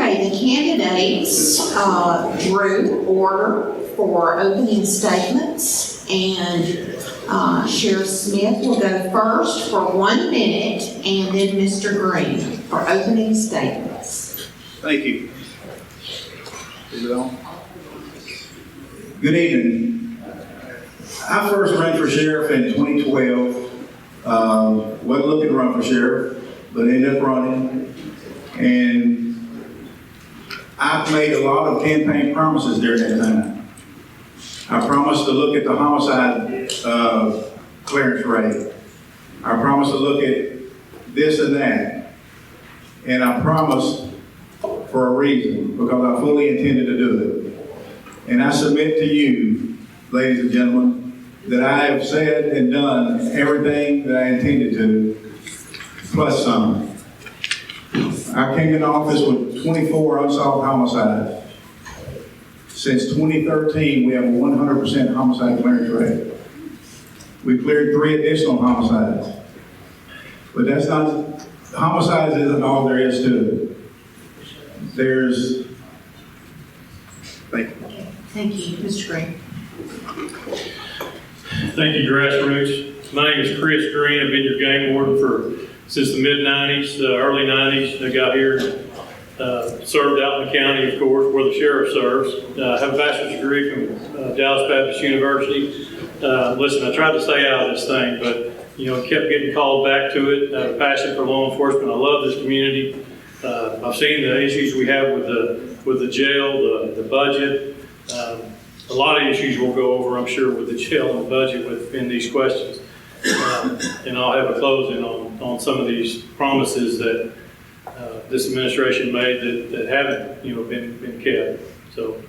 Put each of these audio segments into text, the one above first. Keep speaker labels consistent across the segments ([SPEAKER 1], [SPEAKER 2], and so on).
[SPEAKER 1] Okay, the candidates drew order for opening statements, and Sheriff Smith will go first for 1 minute, and then Mr. Green for opening statements.
[SPEAKER 2] Thank you. Is it on? Good evening. I first ran for sheriff in 2012. Wasn't looking to run for sheriff, but ended up running. And I've made a lot of campaign promises during that time. I promised to look at the homicide clearance rate. I promised to look at this and that. And I promised for a reason, because I fully intended to do it. And I submit to you, ladies and gentlemen, that I have said and done everything that I intended to, plus some. I came in office with 24 unsolved homicides. Since 2013, we have a 100% homicide clearance rate. We cleared 3 additional homicides. But that's not, homicides isn't all there is to it. There's, thank you.
[SPEAKER 1] Okay, thank you, Mr. Green.
[SPEAKER 3] Thank you, Grassroots. My name is Chris Green. I've been your game warden since the mid-90s, early 90s. I got here, served out in the county, of course, where the sheriff serves. I have a bachelor's degree from Dallas Baptist University. Listen, I tried to stay out of this thing, but kept getting called back to it. I have a passion for law enforcement. I love this community. I've seen the issues we have with the jail, the budget. A lot of issues we'll go over, I'm sure, with the jail and the budget in these questions. And I'll have a closing on some of these promises that this administration made that haven't, been kept. So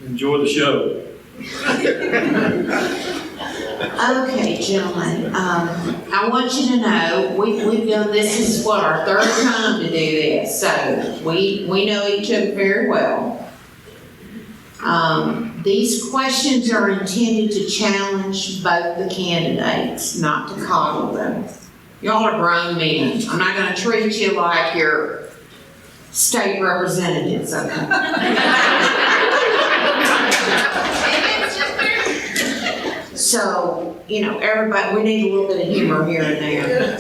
[SPEAKER 3] enjoy the show.
[SPEAKER 1] Okay, gentlemen, I want you to know we've done this is what our 3rd time to do this, so we know each other very well. These questions are intended to challenge both the candidates, not to coddle them. Y'all are grown men. I'm not going to treat you like you're state representatives, okay? So, everybody, we need a little bit of humor here and there.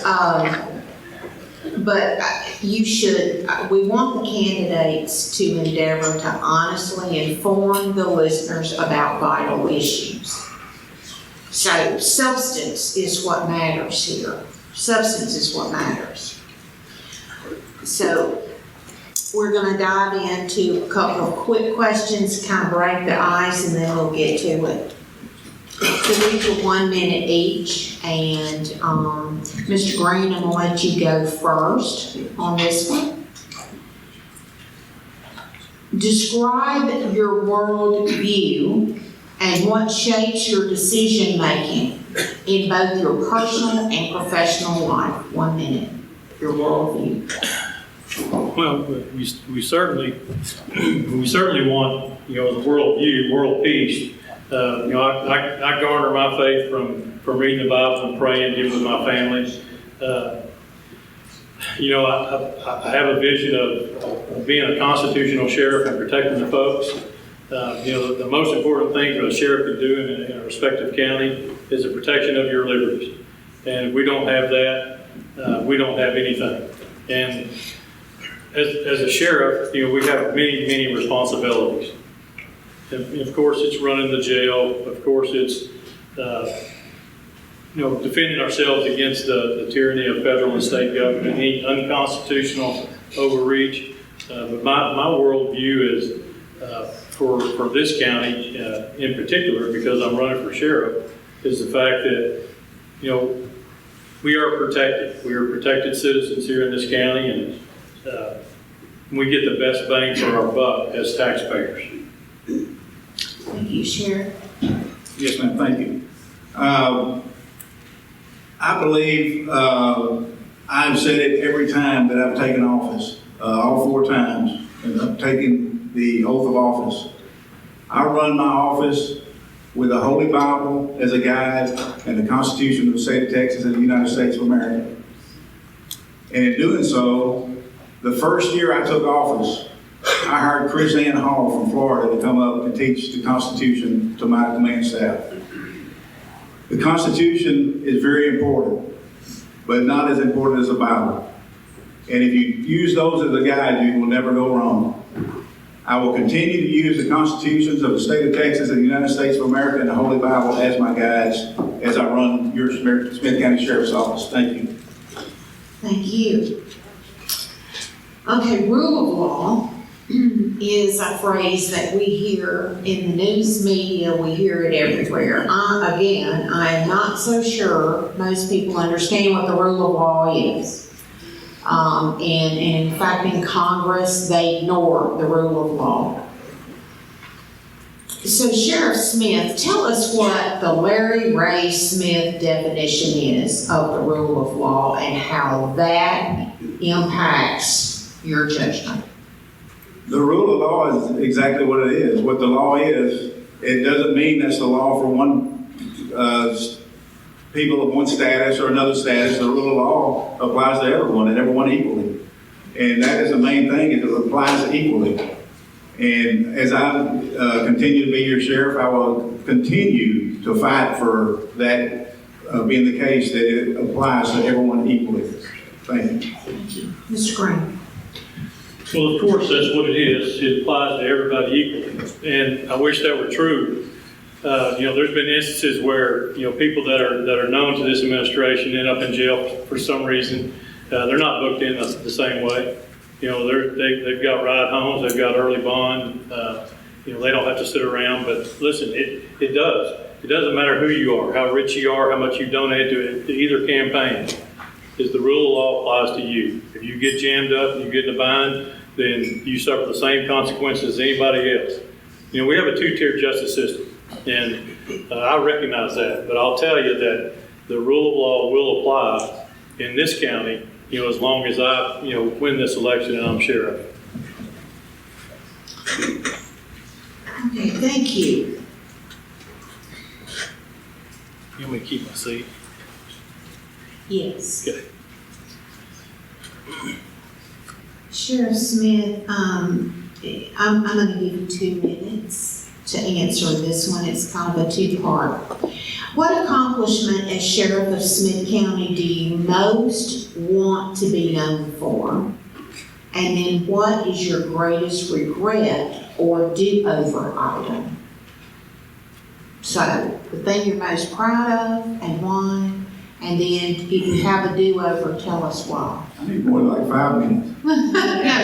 [SPEAKER 1] But you should, we want the candidates to endeavor to honestly inform the listeners about vital issues. So substance is what matters here. Substance is what matters. So we're going to dive into a couple of quick questions, kind of break the ice, and then we'll get to it. So these are 1 minute each, and Mr. Green, I'm going to let you go first on this one. Describe your world view and what shapes your decision making in both your personal and professional life. 1 minute, your world view.
[SPEAKER 3] Well, we certainly want the world view, world peace. I garner my faith from reading the Bible and praying, giving to my family. I have a vision of being a constitutional sheriff and protecting the folks. The most important thing that a sheriff can do in a respective county is the protection of your liberties. And if we don't have that, we don't have anything. And as a sheriff, we have many, many responsibilities. And of course, it's running the jail. Of course, it's defending ourselves against the tyranny of federal and state government, any unconstitutional overreach. But my worldview is for this county in particular, because I'm running for sheriff, is the fact that we are protected. We are protected citizens here in this county, and we get the best bang for our buck as taxpayers.
[SPEAKER 1] Thank you, Sheriff.
[SPEAKER 2] Yes, ma'am, thank you. I believe I've said it every time that I've taken office, all 4 times, and I've taken the oath of office. I run my office with the Holy Bible as a guide and the Constitution of the state of Texas and the United States of America. And in doing so, the first year I took office, I hired Chris Ann Hall from Florida to come up and teach the Constitution to my command staff. The Constitution is very important, but not as important as the Bible. And if you use those as a guide, you will never go wrong. I will continue to use the constitutions of the state of Texas and the United States of America and the Holy Bible as my guides as I run your Smith County Sheriff's Office. Thank you.
[SPEAKER 1] Thank you. Okay, rule of law is a phrase that we hear in the news media, we hear it everywhere. Again, I am not so sure most people understand what the rule of law is. And in fact, in Congress, they ignore the rule of law. So Sheriff Smith, tell us what the Larry Ray Smith definition is of the rule of law and how that impacts your judgment.
[SPEAKER 2] The rule of law is exactly what it is. What the law is, it doesn't mean that's the law for one people of one status or another status. The rule of law applies to everyone and everyone equally. And that is the main thing, is it applies equally. And as I continue to be your sheriff, I will continue to fight for that being the case, that it applies to everyone equally. Thank you.
[SPEAKER 1] Thank you. Mr. Green.
[SPEAKER 3] Well, of course, that's what it is. It applies to everybody equally. And I wish that were true. There's been instances where, people that are known to this administration end up in jail for some reason. They're not booked in the same way. They've got ride homes, they've got early bond. They don't have to sit around. But listen, it does. It doesn't matter who you are, how rich you are, how much you donate to either campaign. Is the rule of law applies to you. If you get jammed up and you get in a bind, then you suffer the same consequences as anybody else. We have a two-tier justice system, and I recognize that. But I'll tell you that the rule of law will apply in this county, as long as I, win this election and I'm sheriff.
[SPEAKER 1] Okay, thank you.
[SPEAKER 3] You want me to keep my seat?
[SPEAKER 1] Yes.
[SPEAKER 3] Okay.
[SPEAKER 1] Sheriff Smith, I'm going to give you 2 minutes to answer this one. It's kind of a two-part. What accomplishment as sheriff of Smith County do you most want to be known for? And then what is your greatest regret or do-over item? So, the thing you're most proud of and why, and then if you have a do-over, tell us why.
[SPEAKER 2] I need more than like 5 minutes.
[SPEAKER 1] No,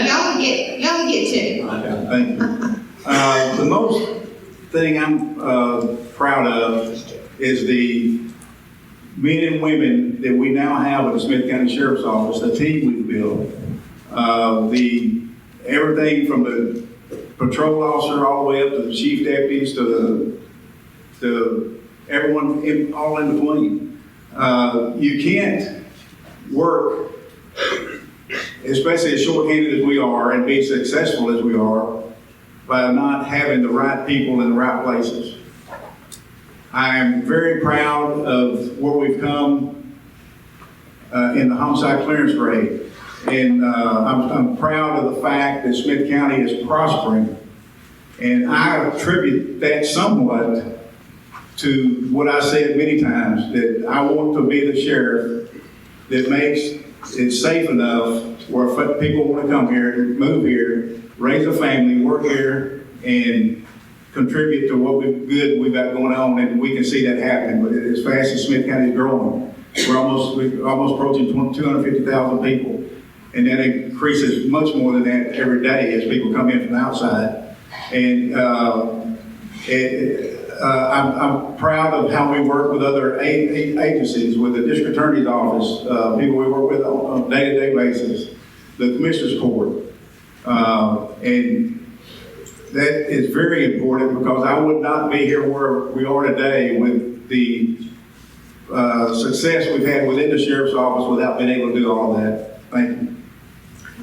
[SPEAKER 1] y'all get 2.
[SPEAKER 2] Okay, thank you. The most thing I'm proud of is the men and women that we now have at the Smith County Sheriff's Office, the team we've built. Everything from the patrol officer all the way up to the chief deputies to everyone all in between. You can't work, especially as short-handed as we are, and be successful as we are, by not having the right people in the right places. I am very proud of where we've come in the homicide clearance rate. And I'm proud of the fact that Smith County is prospering. And I attribute that somewhat to what I said many times, that I want to be the sheriff that makes it safe enough where people want to come here, move here, raise a family, work here, and contribute to what we've got going on, and we can see that happening. But as fast as Smith County is growing, we're almost approaching 250,000 people, and that increases much more than that every day as people come in from the outside. And I'm proud of how we work with other agencies, with the district attorney's office, people we work with on a day-to-day basis, the commissioner's court, and that is very important, because I would not be here where we are today with the success we've had within the sheriff's office without being able to do all of that. Thank you.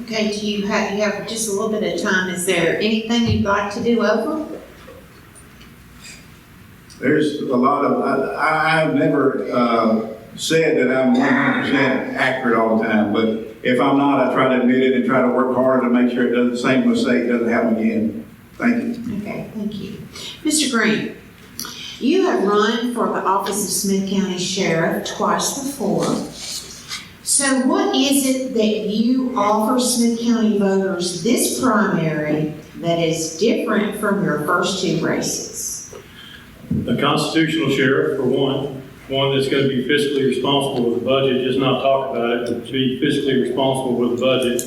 [SPEAKER 1] Okay, you have just a little bit of time. Is there anything you'd like to do over?
[SPEAKER 2] There's a lot of, I've never said that I'm 100% accurate all the time, but if I'm not, I try to admit it and try to work harder to make sure the same mistake doesn't happen again. Thank you.
[SPEAKER 1] Okay, thank you. Mr. Green, you have run for the office of Smith County Sheriff twice before. So what is it that you offer Smith County voters this primary that is different from your first two races?
[SPEAKER 3] A constitutional sheriff, for one that's going to be fiscally responsible with the budget, just not talk about it, but be fiscally responsible with the budget.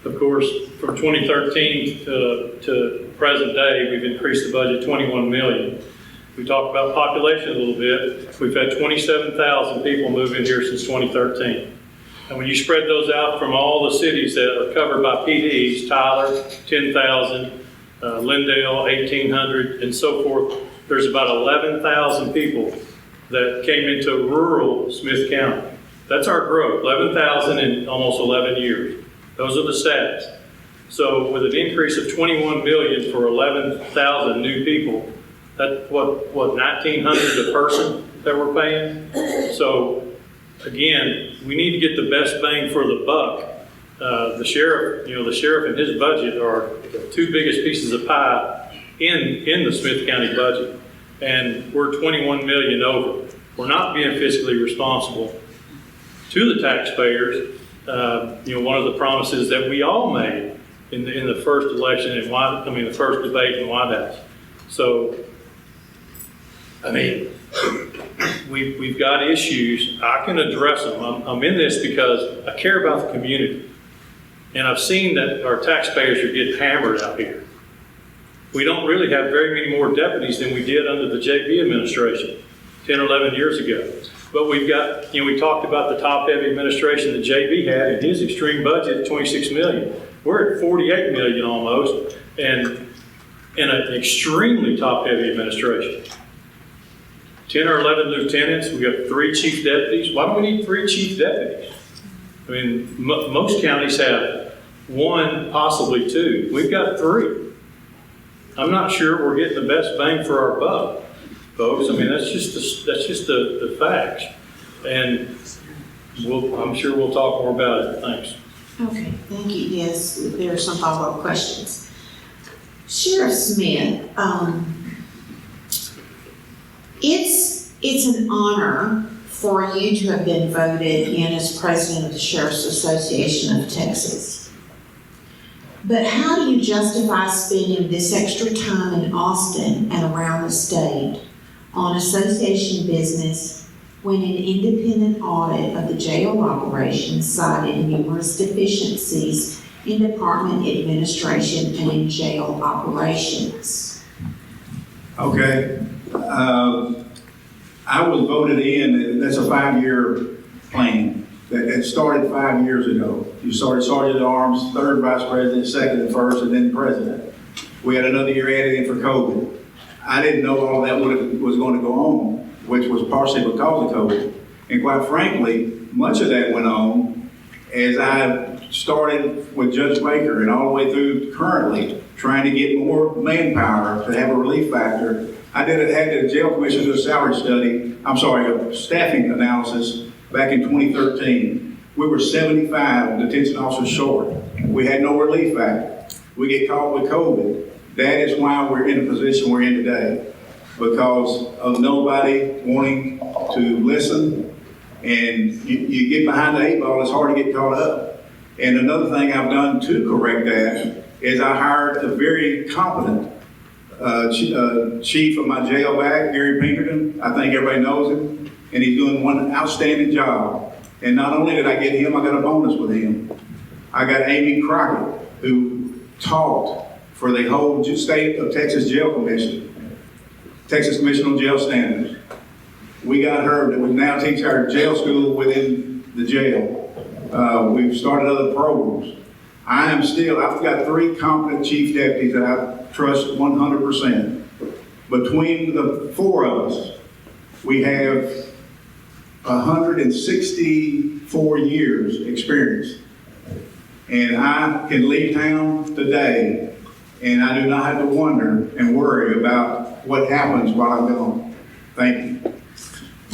[SPEAKER 3] Of course, from 2013 to present day, we've increased the budget 21 million. We talked about population a little bit. We've had 27,000 people move in here since 2013. And when you spread those out from all the cities that are covered by PDs, Tyler, 10,000, Lindale, 1,800, and so forth, there's about 11,000 people that came into rural Smith County. That's our growth, 11,000 in almost 11 years. Those are the stats. So with an increase of 21 million for 11,000 new people, that's what, 1,900 a person that we're paying? So again, we need to get the best bang for the buck. The sheriff and his budget are the two biggest pieces of pie in the Smith County budget. And we're 21 million over. We're not being fiscally responsible to the taxpayers. One of the promises that we all made in the first election the first debate in the White House. So, we've got issues. I can address them. I'm in this because I care about the community. And I've seen that our taxpayers are getting hammered out here. We don't really have very many more deputies than we did under the JB administration 10 or 11 years ago. But we've got, we talked about the top-heavy administration that JB had in his extreme budget of 26 million. We're at 48 million almost, and in an extremely top-heavy administration. 10 or 11 lieutenants, we got 3 chief deputies. Why do we need 3 chief deputies? Most counties have 1, possibly 2. We've got 3. I'm not sure we're getting the best bang for our buck, folks. That's just the facts. And I'm sure we'll talk more about it. Thanks.
[SPEAKER 1] Okay, thank you. Yes, there are some follow-up questions. Sheriff Smith, it's an honor for you to have been voted in as president of the Sheriff's Association of Texas. But how do you justify spending this extra time in Austin and around the state on association business when an independent audit of the jail operations cited numerous deficiencies in department administration and in jail operations?
[SPEAKER 2] Okay. I was voted in, that's a 5-year plan. That started 5 years ago. You started Sergeant at Arms, 3rd Vice President, 2nd and 1st, and then President. We had another year added in for COVID. I didn't know all that was going to go on, which was partially because of COVID. And quite frankly, much of that went on as I started with Judge Baker and all the way through currently trying to get more manpower to have a relief factor. I had the jail commission do a a staffing analysis back in 2013. We were 75 detention officers short. We had no relief factor. We get caught with COVID. That is why we're in the position we're in today, because of nobody wanting to listen, and you get behind the 8 ball, it's hard to get caught up. And another thing I've done to correct that is I hired a very competent chief of my jail back, Gary Pinkerton. I think everybody knows him, and he's doing one outstanding job. And not only did I get him, I got a bonus with him. I got Amy Crockett, who taught for the whole state of Texas Jail Commission, Texas Commission on Jail Standards. We got her that would now teach our jail school within the jail. We've started other programs. I've got 3 competent chief deputies that I trust 100%. Between the 4 of us, we have 164 years experience. And I can leave town today and I do not have to wonder and worry about what happens while I'm gone. Thank you.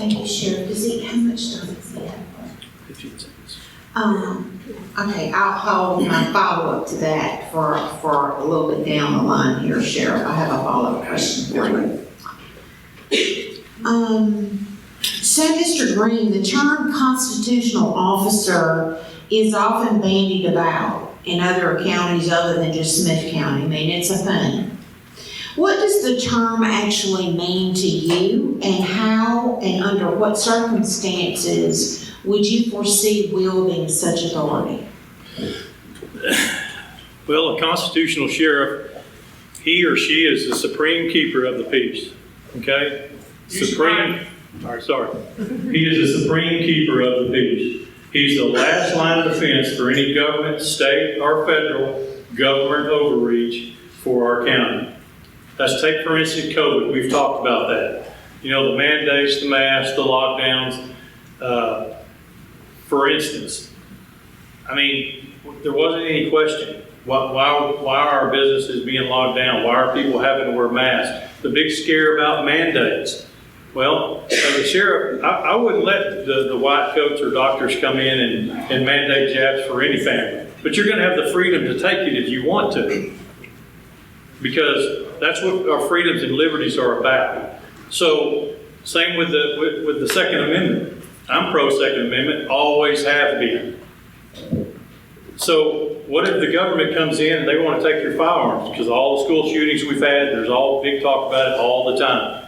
[SPEAKER 1] Thank you, Sheriff. How much time does he have?
[SPEAKER 3] 15 seconds.
[SPEAKER 1] Okay, I'll hold my follow-up to that for a little bit down the line here, Sheriff. I have a follow-up question for you. So, Mr. Green, the term constitutional officer is often bandied about in other counties other than just Smith County. I mean, it's a thing. What does the term actually mean to you, and how and under what circumstances would you foresee wielding such authority?
[SPEAKER 3] Well, a constitutional sheriff, he or she is the supreme keeper of the peace. Okay? Supreme. Sorry. He is the supreme keeper of the peace. He's the last line of defense for any government, state or federal government overreach for our county. Let's take, for instance, COVID. We've talked about that. You know, the mandates, the masks, the lockdowns. For instance, I mean, there wasn't any question. Why are our businesses being locked down? Why are people having to wear masks? The big scare about mandates. Well, as a sheriff, I wouldn't let the white coats or doctors come in and mandate jabs for any family. But you're going to have the freedom to take it if you want to. Because that's what our freedoms and liberties are about. So, same with the Second Amendment. I'm pro Second Amendment, always have been. So, what if the government comes in and they want to take your firearms? Because all the school shootings we've had, there's all big talk about it all the time.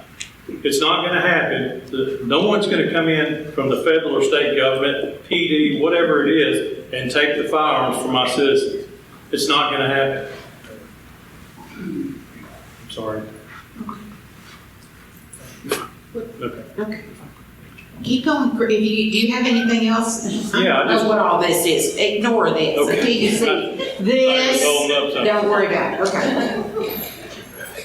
[SPEAKER 3] It's not going to happen. No one's going to come in from the federal or state government, PD, whatever it is, and take the firearms from my citizens. It's not going to happen. I'm sorry.
[SPEAKER 1] Okay. Keep going. Do you have anything else?
[SPEAKER 3] Yeah,
[SPEAKER 1] I know what all this is. Ignore this.
[SPEAKER 3] Okay.
[SPEAKER 1] Until you see this, don't worry about it. Okay.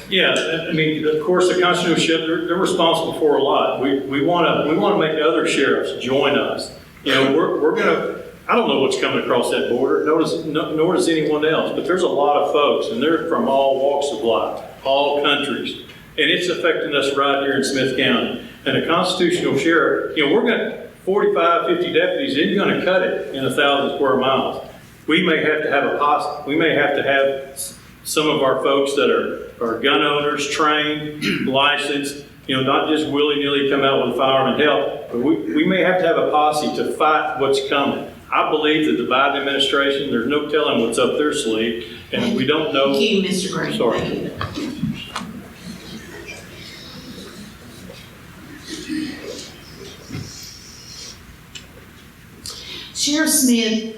[SPEAKER 3] Yeah, I mean, of course, the constitutional sheriff, they're responsible for a lot. We want to make other sheriffs join us. You know, we're going to, I don't know what's coming across that border, nor does anyone else, but there's a lot of folks, and they're from all walks of life, all countries, and it's affecting us right here in Smith County. And a constitutional sheriff, you know, we're going to, 45, 50 deputies isn't going to cut it in 1,000 square miles. We may have to have a posse. We may have to have some of our folks that are gun owners, trained, licensed, you know, not just willy-nilly come out with a firearm and help, but we may have to have a posse to fight what's coming. I believe that the Biden administration, there's no telling what's up their sleeve, and we don't know.
[SPEAKER 1] Thank you, Mr. Green.
[SPEAKER 3] Sorry.
[SPEAKER 1] Thank you. Sheriff Smith,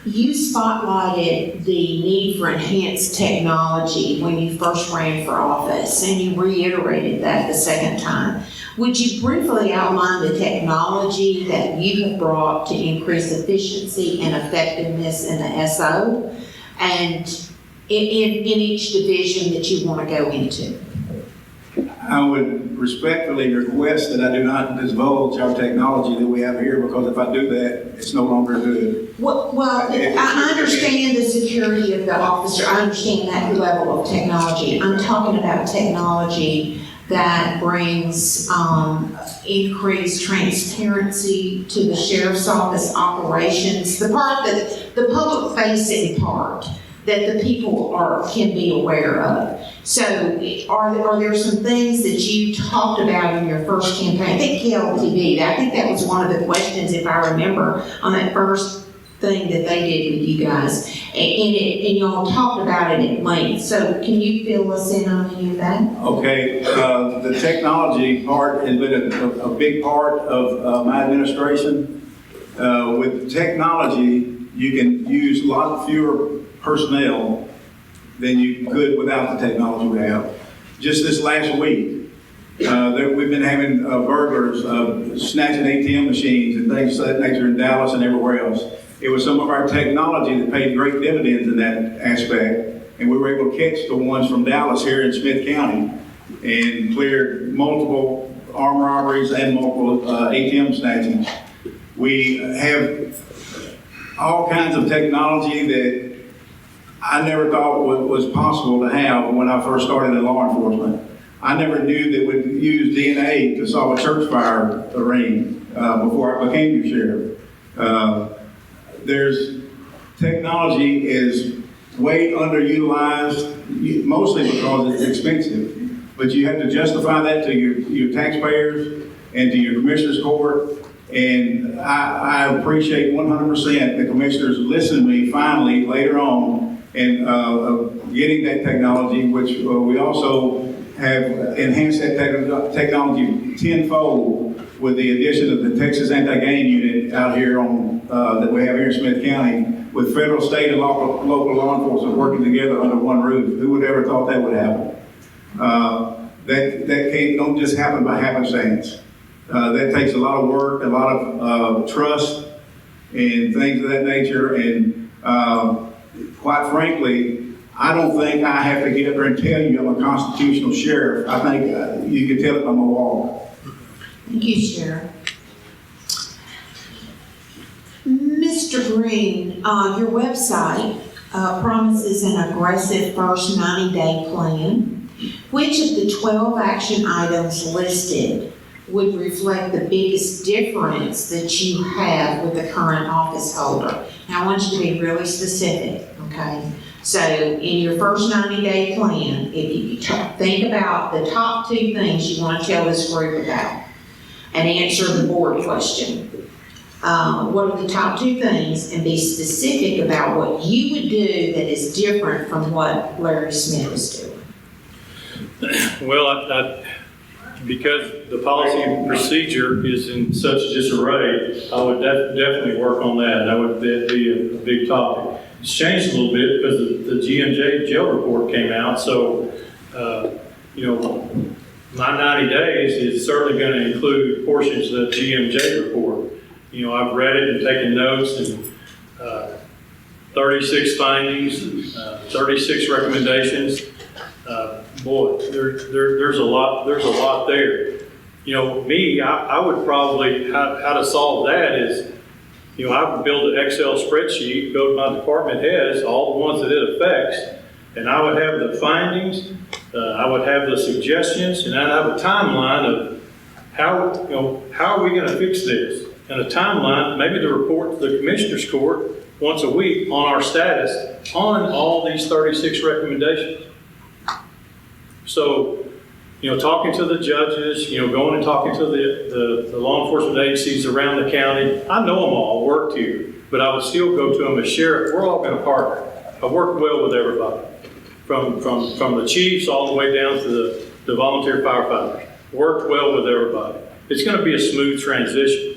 [SPEAKER 1] you spotlighted the need for enhanced technology when you first ran for office, and you reiterated that the second time. Would you briefly outline the technology that you have brought to increase efficiency and effectiveness in the SO, and in each division that you want to go into?
[SPEAKER 2] I would respectfully request that I do not divulge our technology that we have here, because if I do that, it's no longer good.
[SPEAKER 1] Well, I understand the security of the officer. I understand that level of technology. I'm talking about technology that brings increased transparency to the sheriff's office operations, the part that the public-facing part that the people can be aware of. So are there some things that you talked about in your first campaign? I think GAWTP, I think that was one of the questions, if I remember, on that first thing that they did with you guys. And y'all talked about it at length. So can you fill us in on any of that?
[SPEAKER 2] Okay, the technology part has been a big part of my administration. With technology, you can use a lot fewer personnel than you could without the technology we have. Just this last week, we've been having burglars snatching ATM machines and things of that nature in Dallas and everywhere else. It was some of our technology that paid great dividends in that aspect, and we were able to catch the ones from Dallas here in Smith County and cleared multiple armed robberies and multiple ATM snatchings. We have all kinds of technology that I never thought was possible to have when I first started in law enforcement. I never knew that we'd use DNA to solve a church fire ring before I became your sheriff. There's technology is way underutilized, mostly because it's expensive. But you have to justify that to your taxpayers and to your commissioner's court. And I appreciate 100% the commissioners listened to me finally later on and getting that technology, which we also have enhanced that technology tenfold with the addition of the Texas Anti-Gang Unit out here on that we have here in Smith County, with federal, state, and local law enforcement working together under one roof. Who would ever thought that would happen? That don't just happen by happenstance. That takes a lot of work, a lot of trust, and things of that nature. And quite frankly, I don't think I have to get up there and tell you I'm a constitutional sheriff. I think you can tell it on my wall.
[SPEAKER 1] Thank you, Sheriff. Mr. Green, your website promises an aggressive first 90-day plan. Which of the 12 action items listed would reflect the biggest difference that you have with the current office holder? Now, I want you to be really specific, okay? So, in your first 90-day plan, if you think about the top 2 things you want to tell this group about and answer the board question. What are the top 2 things, and be specific about what you would do that is different from what Larry Smith is doing?
[SPEAKER 3] Well, because the policy and procedure is in such disarray, I would definitely work on that. That would be a big topic. It's changed a little bit because the GMJ jail report came out. So, my 90 days is certainly going to include portions of the GMJ report. I've read it and taken notes, and 36 findings, 36 recommendations. Boy, there's a lot there. I would probably, how to solve that is, I would build an Excel spreadsheet, go to my department heads, all the ones that it affects, and I would have the findings, I would have the suggestions, and I'd have a timeline of how are we going to fix this? And a timeline, maybe to report to the Commissioner's Court once a week on our status on all these 36 recommendations. So, talking to the judges, going and talking to the law enforcement agencies around the county. I know them all, worked here, but I would still go to them as sheriff. We're all going to partner. I work well with everybody, from the chiefs all the way down to the volunteer firefighters. Worked well with everybody. It's going to be a smooth transition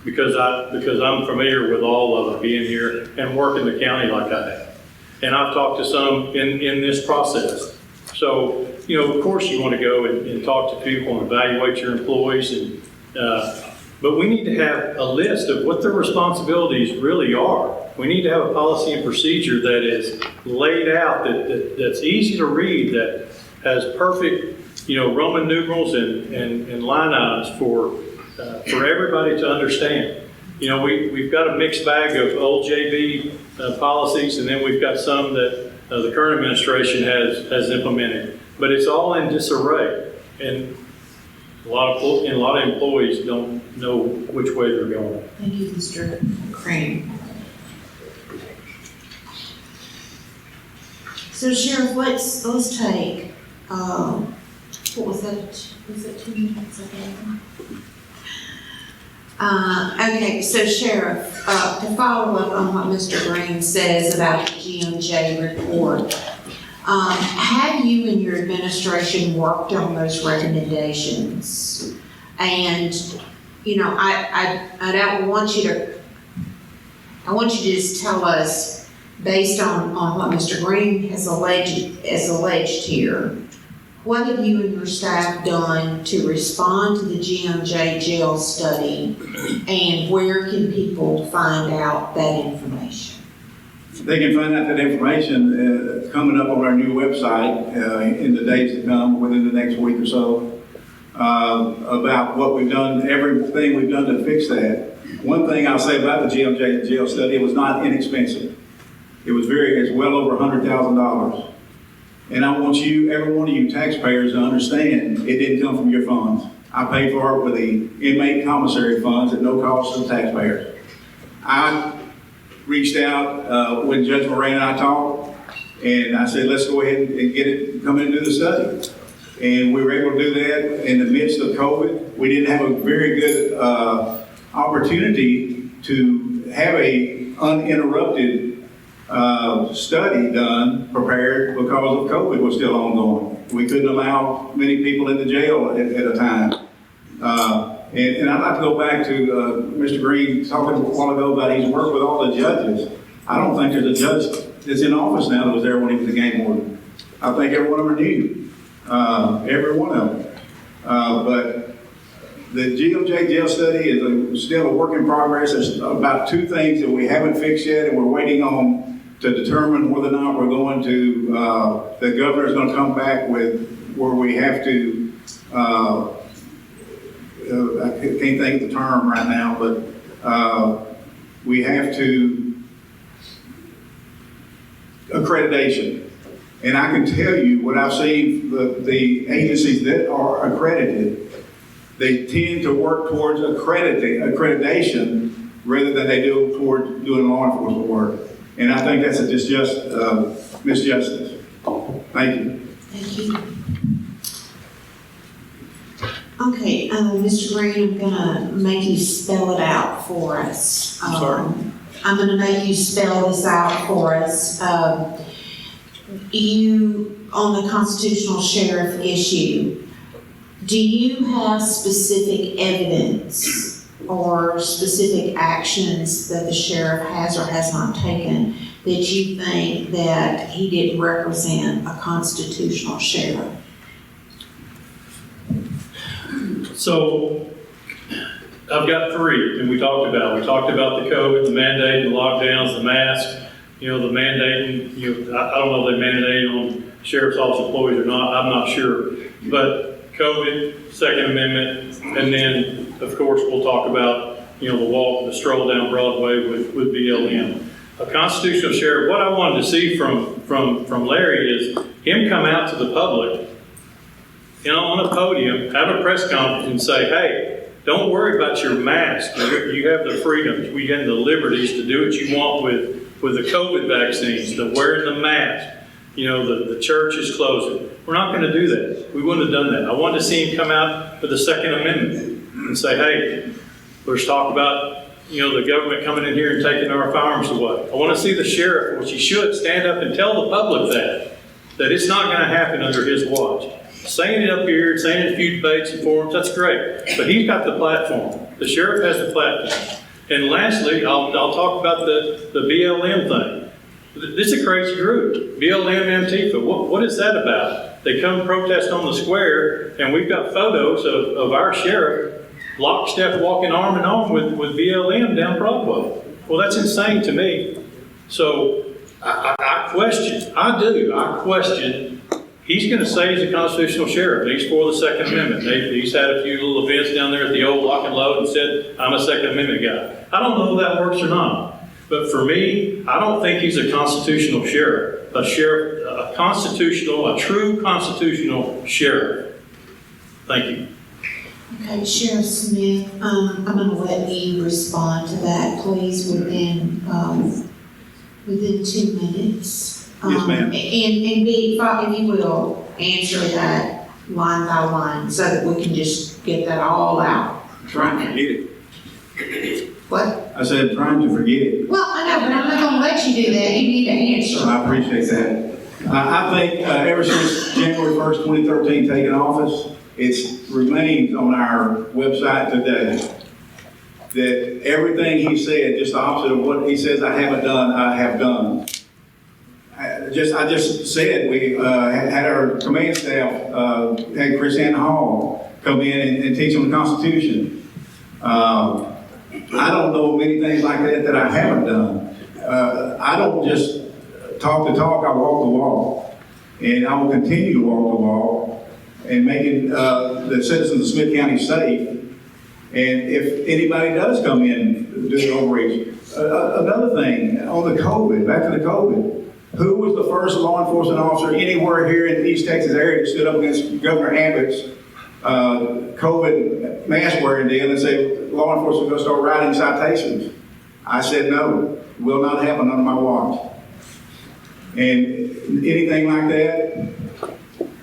[SPEAKER 3] because I'm familiar with all of them being here and working the county like I have. And I've talked to some in this process. So, of course you want to go and talk to people and evaluate your employees, but we need to have a list of what their responsibilities really are. We need to have a policy and procedure that is laid out, that's easy to read, that has perfect, Roman numerals and line items for everybody to understand. We've got a mixed bag of old JV policies, and then we've got some that the current administration has implemented. But it's all in disarray, and a lot of employees don't know which way they're going.
[SPEAKER 1] Thank you, Mr. Crane. So, Sheriff, let's take what was that? Was it 2 minutes ago? Okay, so Sheriff, to follow up on what Mr. Green says about the GMJ report, have you and your administration worked on those recommendations? And, I don't want you to, I want you to just tell us, based on what Mr. Green has alleged here, what have you and your staff done to respond to the GMJ jail study, and where can people find out that information?
[SPEAKER 2] They can find out that information coming up on our new website in the days to come, within the next week or so, about what we've done, everything we've done to fix that. One thing I'll say about the GMJ jail study, it was not inexpensive. It's well over $100,000. And I want you, every one of you taxpayers, to understand it didn't come from your funds. I paid for it with the inmate commissary funds at no cost to the taxpayers. I reached out when Judge Moran and I talked, and I said, let's go ahead and get it, come in and do the study. And we were able to do that in the midst of COVID. We didn't have a very good opportunity to have a uninterrupted study done, prepared, because of COVID was still ongoing. We couldn't allow many people in the jail at a time. And I'd like to go back to Mr. Green talking a while ago about his work with all the judges. I don't think there's a judge that's in office now that was there when he was the game warden. I think every one of them are new, every one of them. But the GOJ jail study is still a work in progress. There's about 2 things that we haven't fixed yet, and we're waiting on to determine whether or not we're going to, the governor's going to come back with where we have to, I can't think of the term right now, but we have to, accreditation. And I can tell you what I've seen, the agencies that are accredited, they tend to work towards accreditation rather than they do towards doing law enforcement work. And I think that's a misjustice. Thank you.
[SPEAKER 1] Thank you. Okay, Mr. Green, I'm gonna make you spell it out for us.
[SPEAKER 3] I'm sorry?
[SPEAKER 1] I'm gonna make you spell this out for us. You, on the constitutional sheriff issue, do you have specific evidence or specific actions that the sheriff has or has not taken that you think that he didn't represent a constitutional sheriff?
[SPEAKER 3] So I've got 3, and we talked about the COVID, the mandate, the lockdowns, the mask, the mandating, I don't know if they mandated on sheriff's office employees or not, I'm not sure. But COVID, Second Amendment, and then, of course, we'll talk about, the stroll down Broadway with BLM. A constitutional sheriff, what I wanted to see from Larry is him come out to the public, on a podium, have a press conference and say, hey, don't worry about your mask. You have the freedoms, you have the liberties to do what you want with the COVID vaccines, the wearing the mask. The church is closing. We're not going to do that. We wouldn't have done that. I wanted to see him come out with the Second Amendment and say, hey, let's talk about, the government coming in here and taking our firearms away. I want to see the sheriff, which he should, stand up and tell the public that it's not going to happen under his watch. Saying it up here, saying it in a few debates and forums, that's great. But he's got the platform. The sheriff has the platform. And lastly, I'll talk about the BLM thing. This is a crazy group. BLM Antifa, what is that about? They come protest on the square, and we've got photos of our sheriff lockstep walking arm in arm with BLM down Broadway. Well, that's insane to me. So I question, he's going to say he's a constitutional sheriff. He's for the Second Amendment. He's had a few little events down there at the old Lock and Load and said, I'm a Second Amendment guy. I don't know if that works or not. But for me, I don't think he's a constitutional sheriff. A true constitutional sheriff. Thank you.
[SPEAKER 1] Okay, Sheriff Smith, I'm going to let you respond to that, please, within 2 minutes.
[SPEAKER 2] Yes, ma'am.
[SPEAKER 1] And be, if you will, answer that line by line so that we can just get that all out.
[SPEAKER 2] Trying to forget it.
[SPEAKER 1] What?
[SPEAKER 2] I said trying to forget it.
[SPEAKER 1] Well, I know, but I'm not going to let you do that. You need to answer.
[SPEAKER 2] I appreciate that. I think ever since January 1st, 2013, taking office, it remains on our website today that everything he said, just the opposite of what he says I haven't done, I have done. I just said we had our command staff, had Chris Ann Hall come in and teach them the Constitution. I don't know many things like that I haven't done. I don't just talk the talk, I walk the walk. And I will continue to walk the walk and making the citizens of Smith County safe. And if anybody does come in, do the overreach. Another thing, on the COVID, back to the COVID, Who was the first law enforcement officer anywhere here in the East Texas area that stood up against Governor Abbott's COVID mask wearing deal and said law enforcement is going to start writing citations? I said no, it will not happen under my watch. And anything like that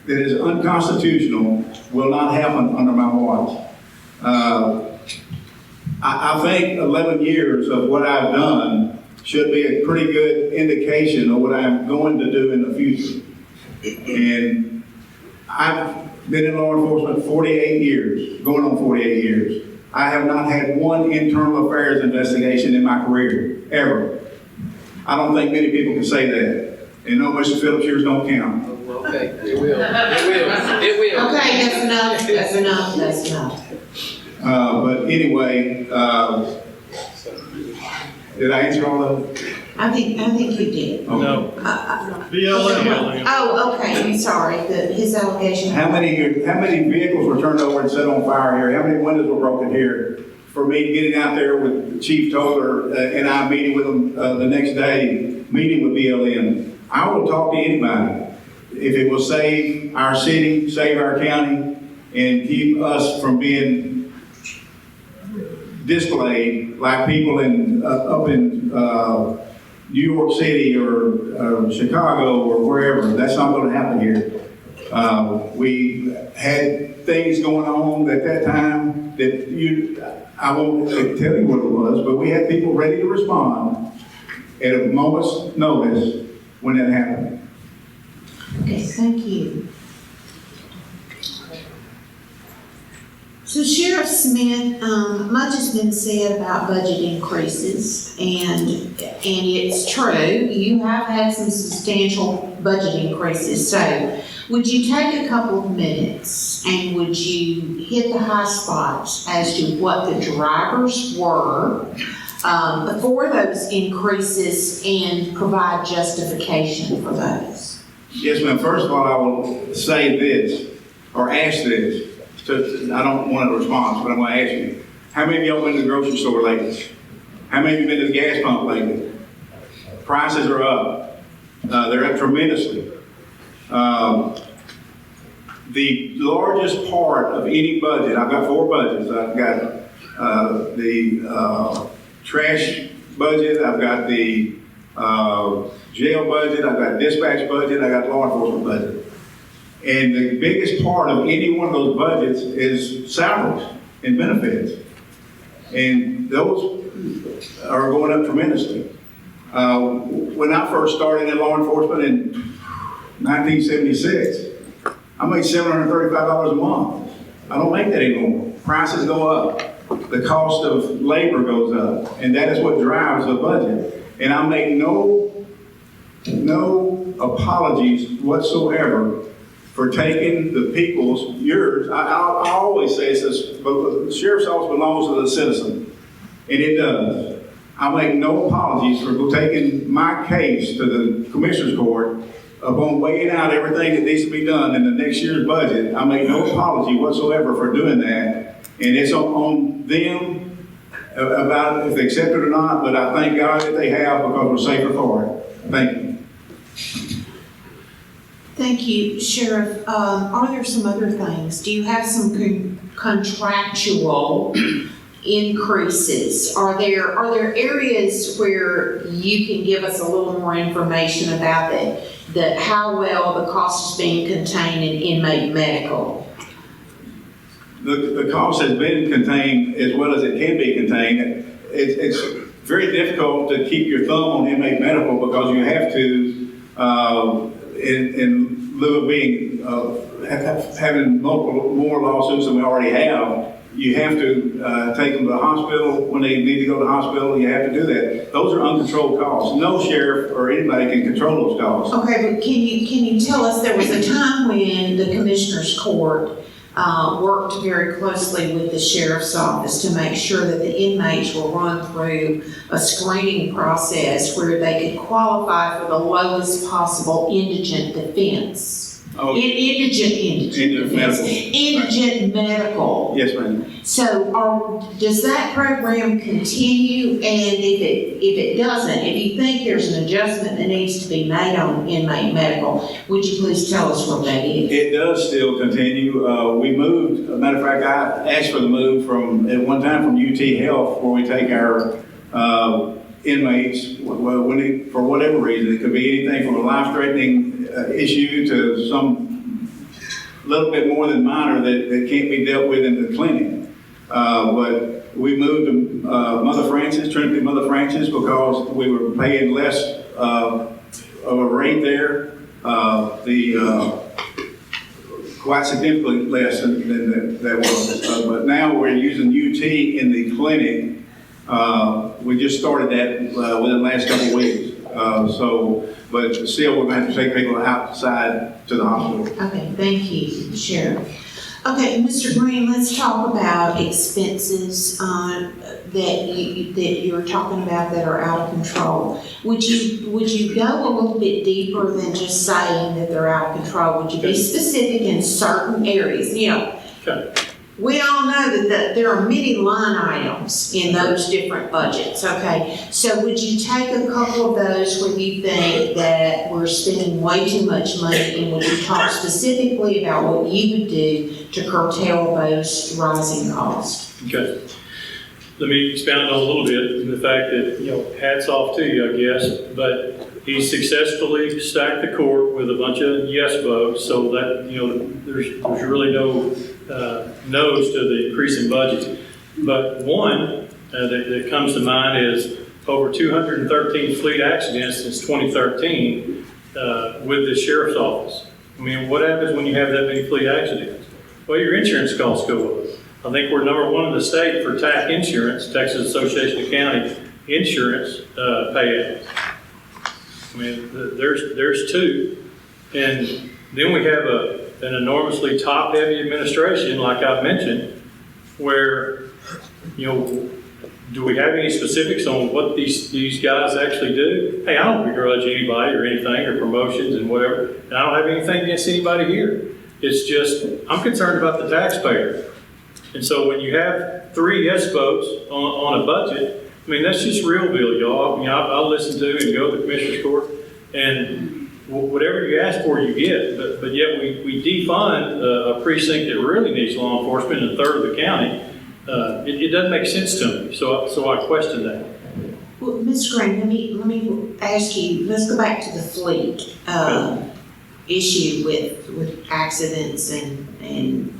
[SPEAKER 2] that is unconstitutional will not happen under my watch. I think 11 years of what I've done should be a pretty good indication of what I'm going to do in the future. And I've been in law enforcement 48 years, going on 48 years. I have not had one internal affairs investigation in my career, ever. I don't think many people can say that. And no, Mr. Phillips, yours don't count.
[SPEAKER 4] Okay, it will. It will.
[SPEAKER 1] Okay, that's enough, that's enough, that's enough.
[SPEAKER 2] But anyway, did I answer all of it?
[SPEAKER 1] I think you did.
[SPEAKER 2] Okay.
[SPEAKER 3] No. BLM.
[SPEAKER 1] Oh, okay, I'm sorry, his allegation.
[SPEAKER 2] How many vehicles were turned over and set on fire here? How many windows were broken here? For me getting out there with Chief Toller and I meeting with him the next day, meeting with BLM. I will talk to anybody. If it will save our city, save our county, and keep us from being displayed like people in up in New York City or Chicago or wherever. That's not going to happen here. We had things going on at that time that I won't tell you what it was, but we had people ready to respond at a moment's notice when that happened.
[SPEAKER 1] Okay, thank you. So Sheriff Smith, much has been said about budget increases, and it's true. You have had some substantial budget increases. So would you take a couple of minutes and would you hit the high spots as to what the drivers were for those increases and provide justification for those?
[SPEAKER 2] Yes, ma'am. First of all, I will say this, or ask this. I don't want a response, but I'm going to ask you. How many of y'all been to the grocery store lately? How many of you been to the gas pump lately? Prices are up. They're up tremendously. The largest part of any budget, I've got 4 budgets. I've got the trash budget, I've got the jail budget, I've got dispatch budget, I've got law enforcement budget. And the biggest part of any one of those budgets is salaries and benefits. And those are going up tremendously. When I first started in law enforcement in 1976, I made $735 a month. I don't make that anymore. Prices go up. The cost of labor goes up. And that is what drives the budget. And I make no apologies whatsoever for taking the people's, yours. I always say this, but the sheriff's office belongs to the citizen, and it does. I make no apologies for taking my case to the commissioner's court upon weighing out everything that needs to be done in the next year's budget. I make no apology whatsoever for doing that, and it's on them about if they accept it or not, but I thank God that they have because we're safer for it. Thank you.
[SPEAKER 1] Thank you, Sheriff. Are there some other things? Do you have some contractual increases? Are there areas where you can give us a little more information about that how well the cost is being contained in inmate medical?
[SPEAKER 2] The cost has been contained as well as it can be contained. It's very difficult to keep your thumb on inmate medical because you have to, in lieu of being having more lawsuits than we already have, you have to take them to the hospital when they need to go to the hospital. You have to do that. Those are uncontrolled costs. No sheriff or anybody can control those costs.
[SPEAKER 1] Okay, but can you tell us, there was a time when the Commissioner's Court worked very closely with the Sheriff's Office to make sure that the inmates were run through a screening process where they could qualify for the lowest possible indigent defense.
[SPEAKER 2] Oh,
[SPEAKER 1] Indigent
[SPEAKER 2] medical.
[SPEAKER 1] Indigent medical.
[SPEAKER 2] Yes, ma'am.
[SPEAKER 1] So does that program continue? And if it doesn't, if you think there's an adjustment that needs to be made on inmate medical, would you please tell us what that is?
[SPEAKER 2] It does still continue. We moved, as a matter of fact, I asked for the move at one time from UT Health, where we take our inmates, for whatever reason. It could be anything from a life-threatening issue to some little bit more than minor that can't be dealt with in the clinic. But we moved to Mother Francis, Trinity Mother Francis, because we were paying less of a rate there. Quite significantly less than that was. But now we're using UT in the clinic. We just started that within the last couple of weeks. But still, we're going to have to take people outside to the hospital.
[SPEAKER 1] Okay, thank you, Sheriff. Okay, Mr. Green, let's talk about expenses that you're talking about that are out of control. Would you go a little bit deeper than just saying that they're out of control? Would you be specific in certain areas? You know,
[SPEAKER 3] Okay.
[SPEAKER 1] we all know that there are many line items in those different budgets, okay? So would you take a couple of those where you think that we're spending way too much money, and would you talk specifically about what you would do to curtail those rising costs?
[SPEAKER 3] Okay. Let me expound on a little bit in the fact that, hats off to you, I guess, but he successfully stacked the court with a bunch of yes votes, so that, there's really no no's to the increase in budget. But one that comes to mind is over 213 fleet accidents since 2013 with the sheriff's office. I mean, what happens when you have that many fleet accidents? Well, your insurance costs go up. I think we're number one in the state for TAC insurance, Texas Association of County Insurance payout. I mean, there's two. And then we have an enormously top-heavy administration, like I mentioned, where, do we have any specifics on what these guys actually do? Hey, I don't begrudge anybody or anything or promotions and whatever. And I don't have anything against anybody here. It's just, I'm concerned about the taxpayer. And so when you have 3 yes votes on a budget, I mean, that's just real deal, y'all. I'll listen to and go to the commissioner's court, and whatever you ask for, you get. But yet we defund a precinct that really needs law enforcement in a third of the county. It doesn't make sense to me. So I question that.
[SPEAKER 1] Well, Ms. Green, let me ask you, let's go back to the fleet issue with accidents and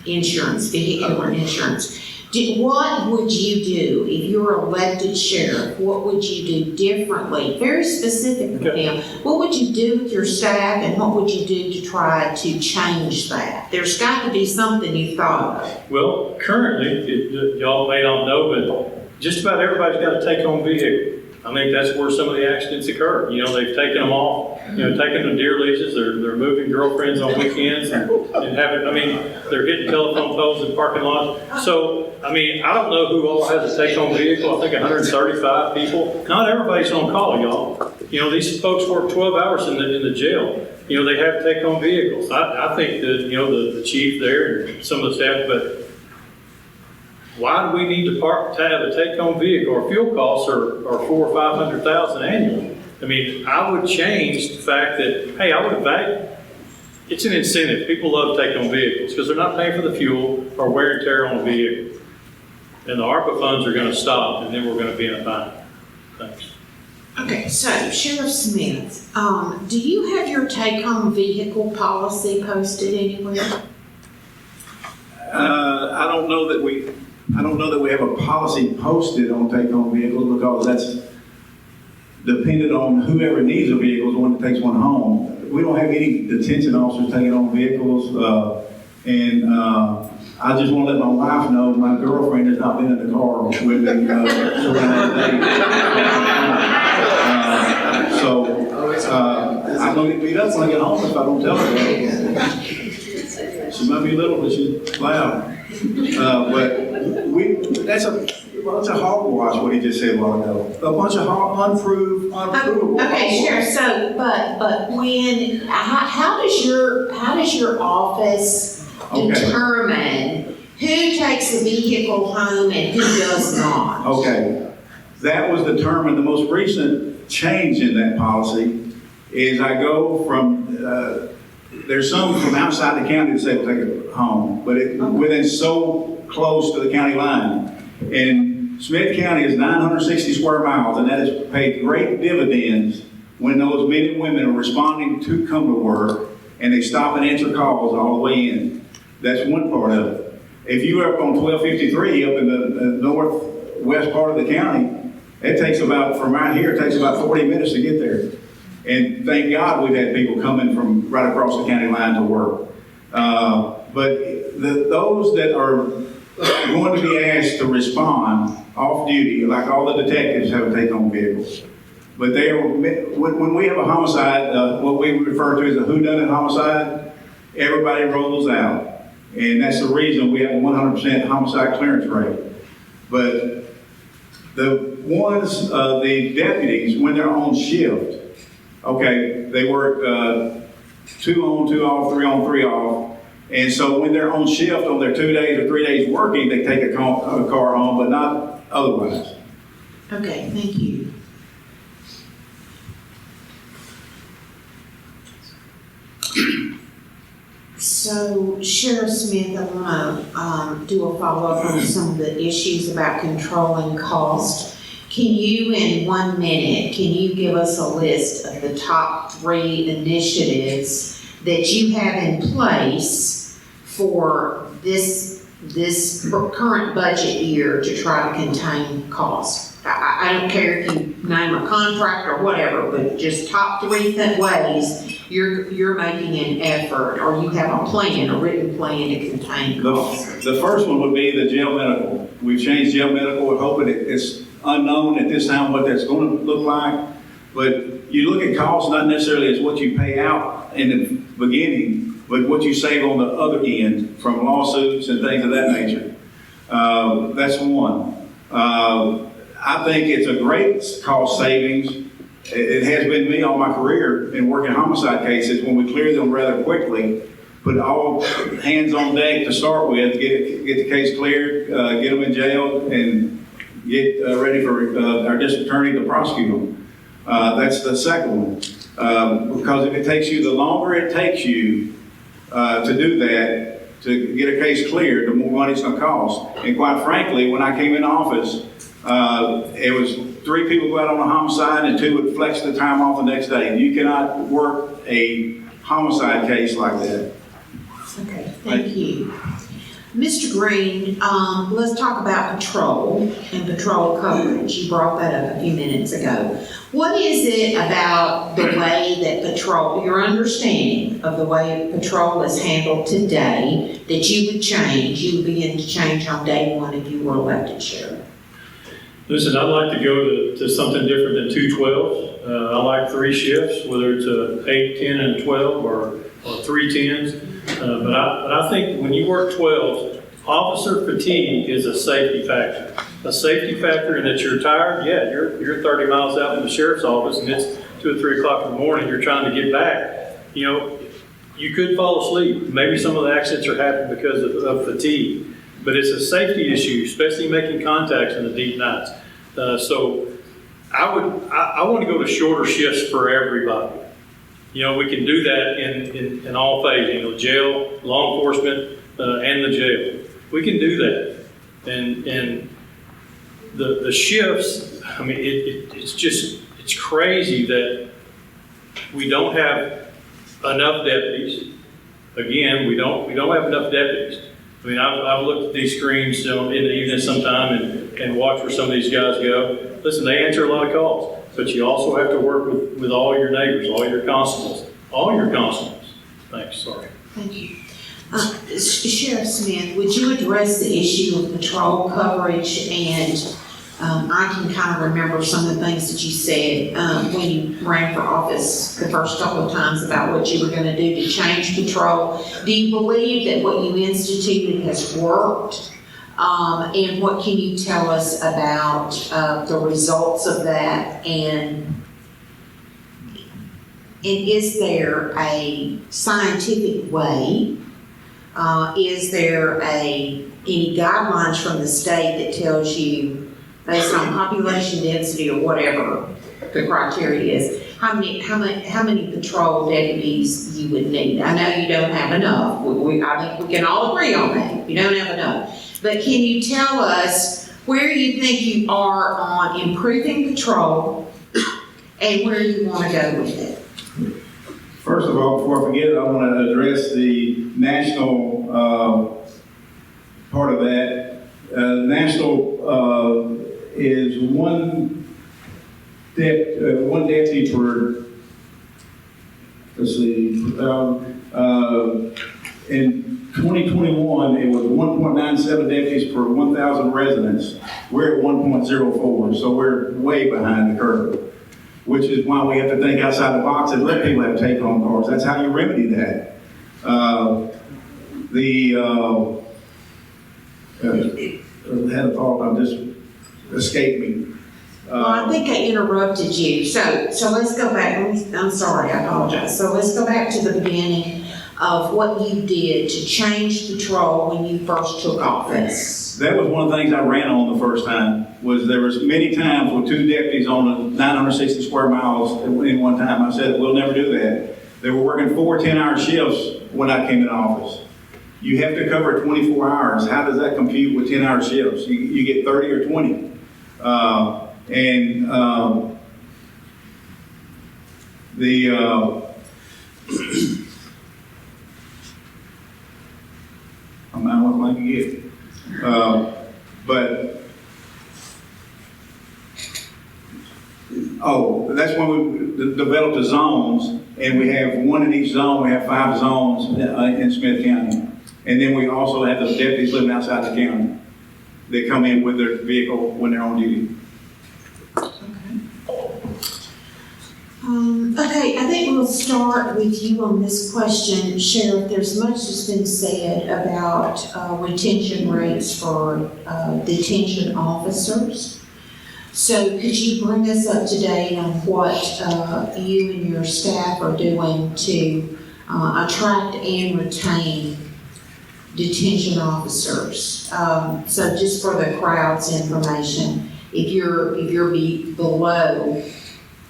[SPEAKER 1] insurance, vehicular insurance. What would you do if you were elected sheriff? What would you do differently? Very specifically, now, what would you do with your staff, and what would you do to try to change that? There's got to be something you thought of.
[SPEAKER 3] Well, currently, y'all may not know, but just about everybody's got a take-home vehicle. I think that's where some of the accidents occur. They've taken them off, taken them deer leases, they're moving girlfriends on weekends and they're hitting telephone poles in parking lots. So, I don't know who all has a take-home vehicle. I think 135 people. Not everybody's on call, y'all. These folks work 12 hours in the jail. They have take-home vehicles. I think that, the chief there and some of the staff, but why do we need to have a take-home vehicle? Our fuel costs are $400,000 or $500,000 annually. I would change the fact that, hey, I would value. It's an incentive. People love take-home vehicles because they're not paying for the fuel or wear and tear on a vehicle. And the ARPA funds are going to stop, and then we're going to be in a bind. Thanks.
[SPEAKER 1] Okay, so Sheriff Smith, do you have your take-home vehicle policy posted anywhere?
[SPEAKER 2] I don't know that we have a policy posted on take-home vehicles, because that's dependent on whoever needs a vehicle is the one that takes one home. We don't have any detention officers taking home vehicles, I just want to let my wife know my girlfriend has not been in the car with me during that day. I'm going to get beat up when I get home if I don't tell her that. She might be little, but she's loud. But bunch of hogwash, what he just said a while ago. A bunch of unprovable.
[SPEAKER 1] Okay, Sheriff, so, but when, how does your office
[SPEAKER 2] Okay.
[SPEAKER 1] determine who takes the vehicle home and who does not?
[SPEAKER 2] Okay, that was determined, the most recent change in that policy is I go from, there's some from outside the county that say we'll take it home, but within so close to the county line. And Smith County is 960 square miles, and that has paid great dividends when those men and women are responding to come to work, and they stop and answer calls all the way in. That's one part of it. If you are up on 1253 up in the northwest part of the county, it takes about, from right here, it takes about 40 minutes to get there. And thank God we've had people coming from right across the county line to work. But those that are going to be asked to respond off duty, like all the detectives have a take-home vehicles. But they are, when we have a homicide, what we refer to as a whodunit homicide, everybody rolls out. And that's the reason we have a 100% homicide clearance rate. But the ones, the deputies, when they're on shift, okay, they work 2 on, 2 off, 3 on, 3 off. And so when they're on shift on their 2 days or 3 days working, they take a car home, but not otherwise.
[SPEAKER 1] Okay, thank you. So Sheriff Smith, I want to do a follow-up on some of the issues about controlling cost. Can you, in 1 minute, can you give us a list of the top 3 initiatives that you have in place for this current budget year to try to contain costs? I don't care if you name a contract or whatever, but just top 3 ways you're making an effort, or you have a plan, a written plan to contain costs.
[SPEAKER 2] The first one would be the jail medical. We've changed jail medical. We're hoping it's unknown at this time what that's going to look like. But you look at costs not necessarily as what you pay out in the beginning, but what you save on the other end from lawsuits and things of that nature. That's one. I think it's a great cost savings. It has been me all my career in working homicide cases when we clear them rather quickly, put all hands on deck to start with, get the case cleared, get them in jail, and get ready for our district attorney to prosecute them. That's the second one. Because if it takes you, the longer it takes you to do that, to get a case cleared, the more money it's going to cost. And quite frankly, when I came in office, it was 3 people go out on a homicide and 2 would flex the time off the next day. You cannot work a homicide case like that.
[SPEAKER 1] Okay, thank you. Mr. Green, let's talk about patrol and patrol coverage. You brought that up a few minutes ago. What is it about the way that patrol, your understanding of the way patrol is handled today that you would change, you would begin to change on day 1 if you were elected sheriff?
[SPEAKER 3] Listen, I'd like to go to something different than 212s. I like 3 shifts, whether it's 8, 10, and 12 or 3 10s. But I think when you work 12s, officer fatigue is a safety factor. A safety factor in that you're tired. Yeah, you're 30 miles out in the sheriff's office and it's 2 or 3 o'clock in the morning. You're trying to get back. You know, you could fall asleep. Maybe some of the accidents are happening because of fatigue. But it's a safety issue, especially making contacts in the deep nights. So I want to go to shorter shifts for everybody. You know, we can do that in all phases, you know, jail, law enforcement, and the jail. We can do that. And the shifts, I mean, it's crazy that we don't have enough deputies. Again, we don't have enough deputies. I mean, I've looked at these screens in the evening sometime and watched where some of these guys go. Listen, they answer a lot of calls, but you also have to work with all your neighbors, all your constables. Thanks, sorry.
[SPEAKER 1] Thank you. Sheriff Smith, would you address the issue of patrol coverage? And I can kind of remember some of the things that you said when you ran for office the first couple of times about what you were going to do to change patrol. Do you believe that what you instituted has worked? And what can you tell us about the results of that? And is there a scientific way? Is there any guidelines from the state that tells you, based on population density or whatever the criteria is, how many patrol deputies you would need? I know you don't have enough. I think we can all agree on that. You don't have enough. But can you tell us where you think you are on improving patrol and where you want to go with it?
[SPEAKER 2] First of all, before I forget it, I want to address the national part of that. National is one deputy per, let's see, in 2021, it was 1.97 deputies per 1,000 residents. We're at 1.04, so we're way behind the curve, which is why we have to think outside the box and let people have take-home cars. That's how you remedy that. I had a thought, just escaped me.
[SPEAKER 1] Well, I think I interrupted you, so let's go back. I'm sorry, I apologize. So let's go back to the beginning of what you did to change patrol when you first took office.
[SPEAKER 2] That was one of the things I ran on the first time, was there was many times with 2 deputies on 960 square miles in one time. I said, we'll never do that. They were working 4 10-hour shifts when I came in office. You have to cover 24 hours. How does that compute with 10-hour shifts? You get 30 or 20. I'm not looking like you get. That's when we developed the zones, and we have 1 in each zone. We have 5 zones in Smith County. And then we also have the deputies living outside the county. They come in with their vehicle when they're on duty.
[SPEAKER 1] Okay, I think we'll start with you on this question, Sheriff. There's much that's been said about retention rates for detention officers. So could you bring us up to date on what you and your staff are doing to attract and retain detention officers? So just for the crowd's information, if you're below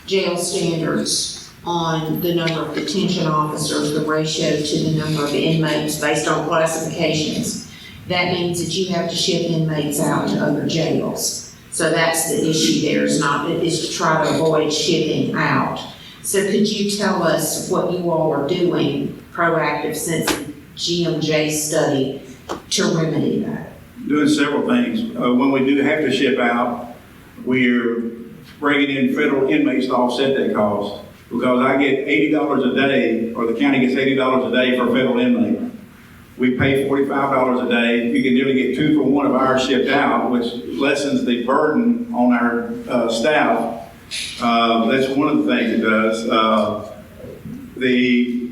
[SPEAKER 1] jail standards on the number of detention officers, the ratio to the number of inmates based on classifications, that means that you have to ship inmates out to other jails. So that's the issue there, is to try to avoid shipping out. So could you tell us what you all are doing proactive since the GMJ study to remedy that?
[SPEAKER 2] Doing several things. When we do have to ship out, we're bringing in federal inmates to offset that cost. Because I get $80 a day, or the county gets $80 a day for a federal inmate. We pay $45 a day. You can nearly get 2 for 1 of ours shipped out, which lessens the burden on our staff. That's one of the things it does. The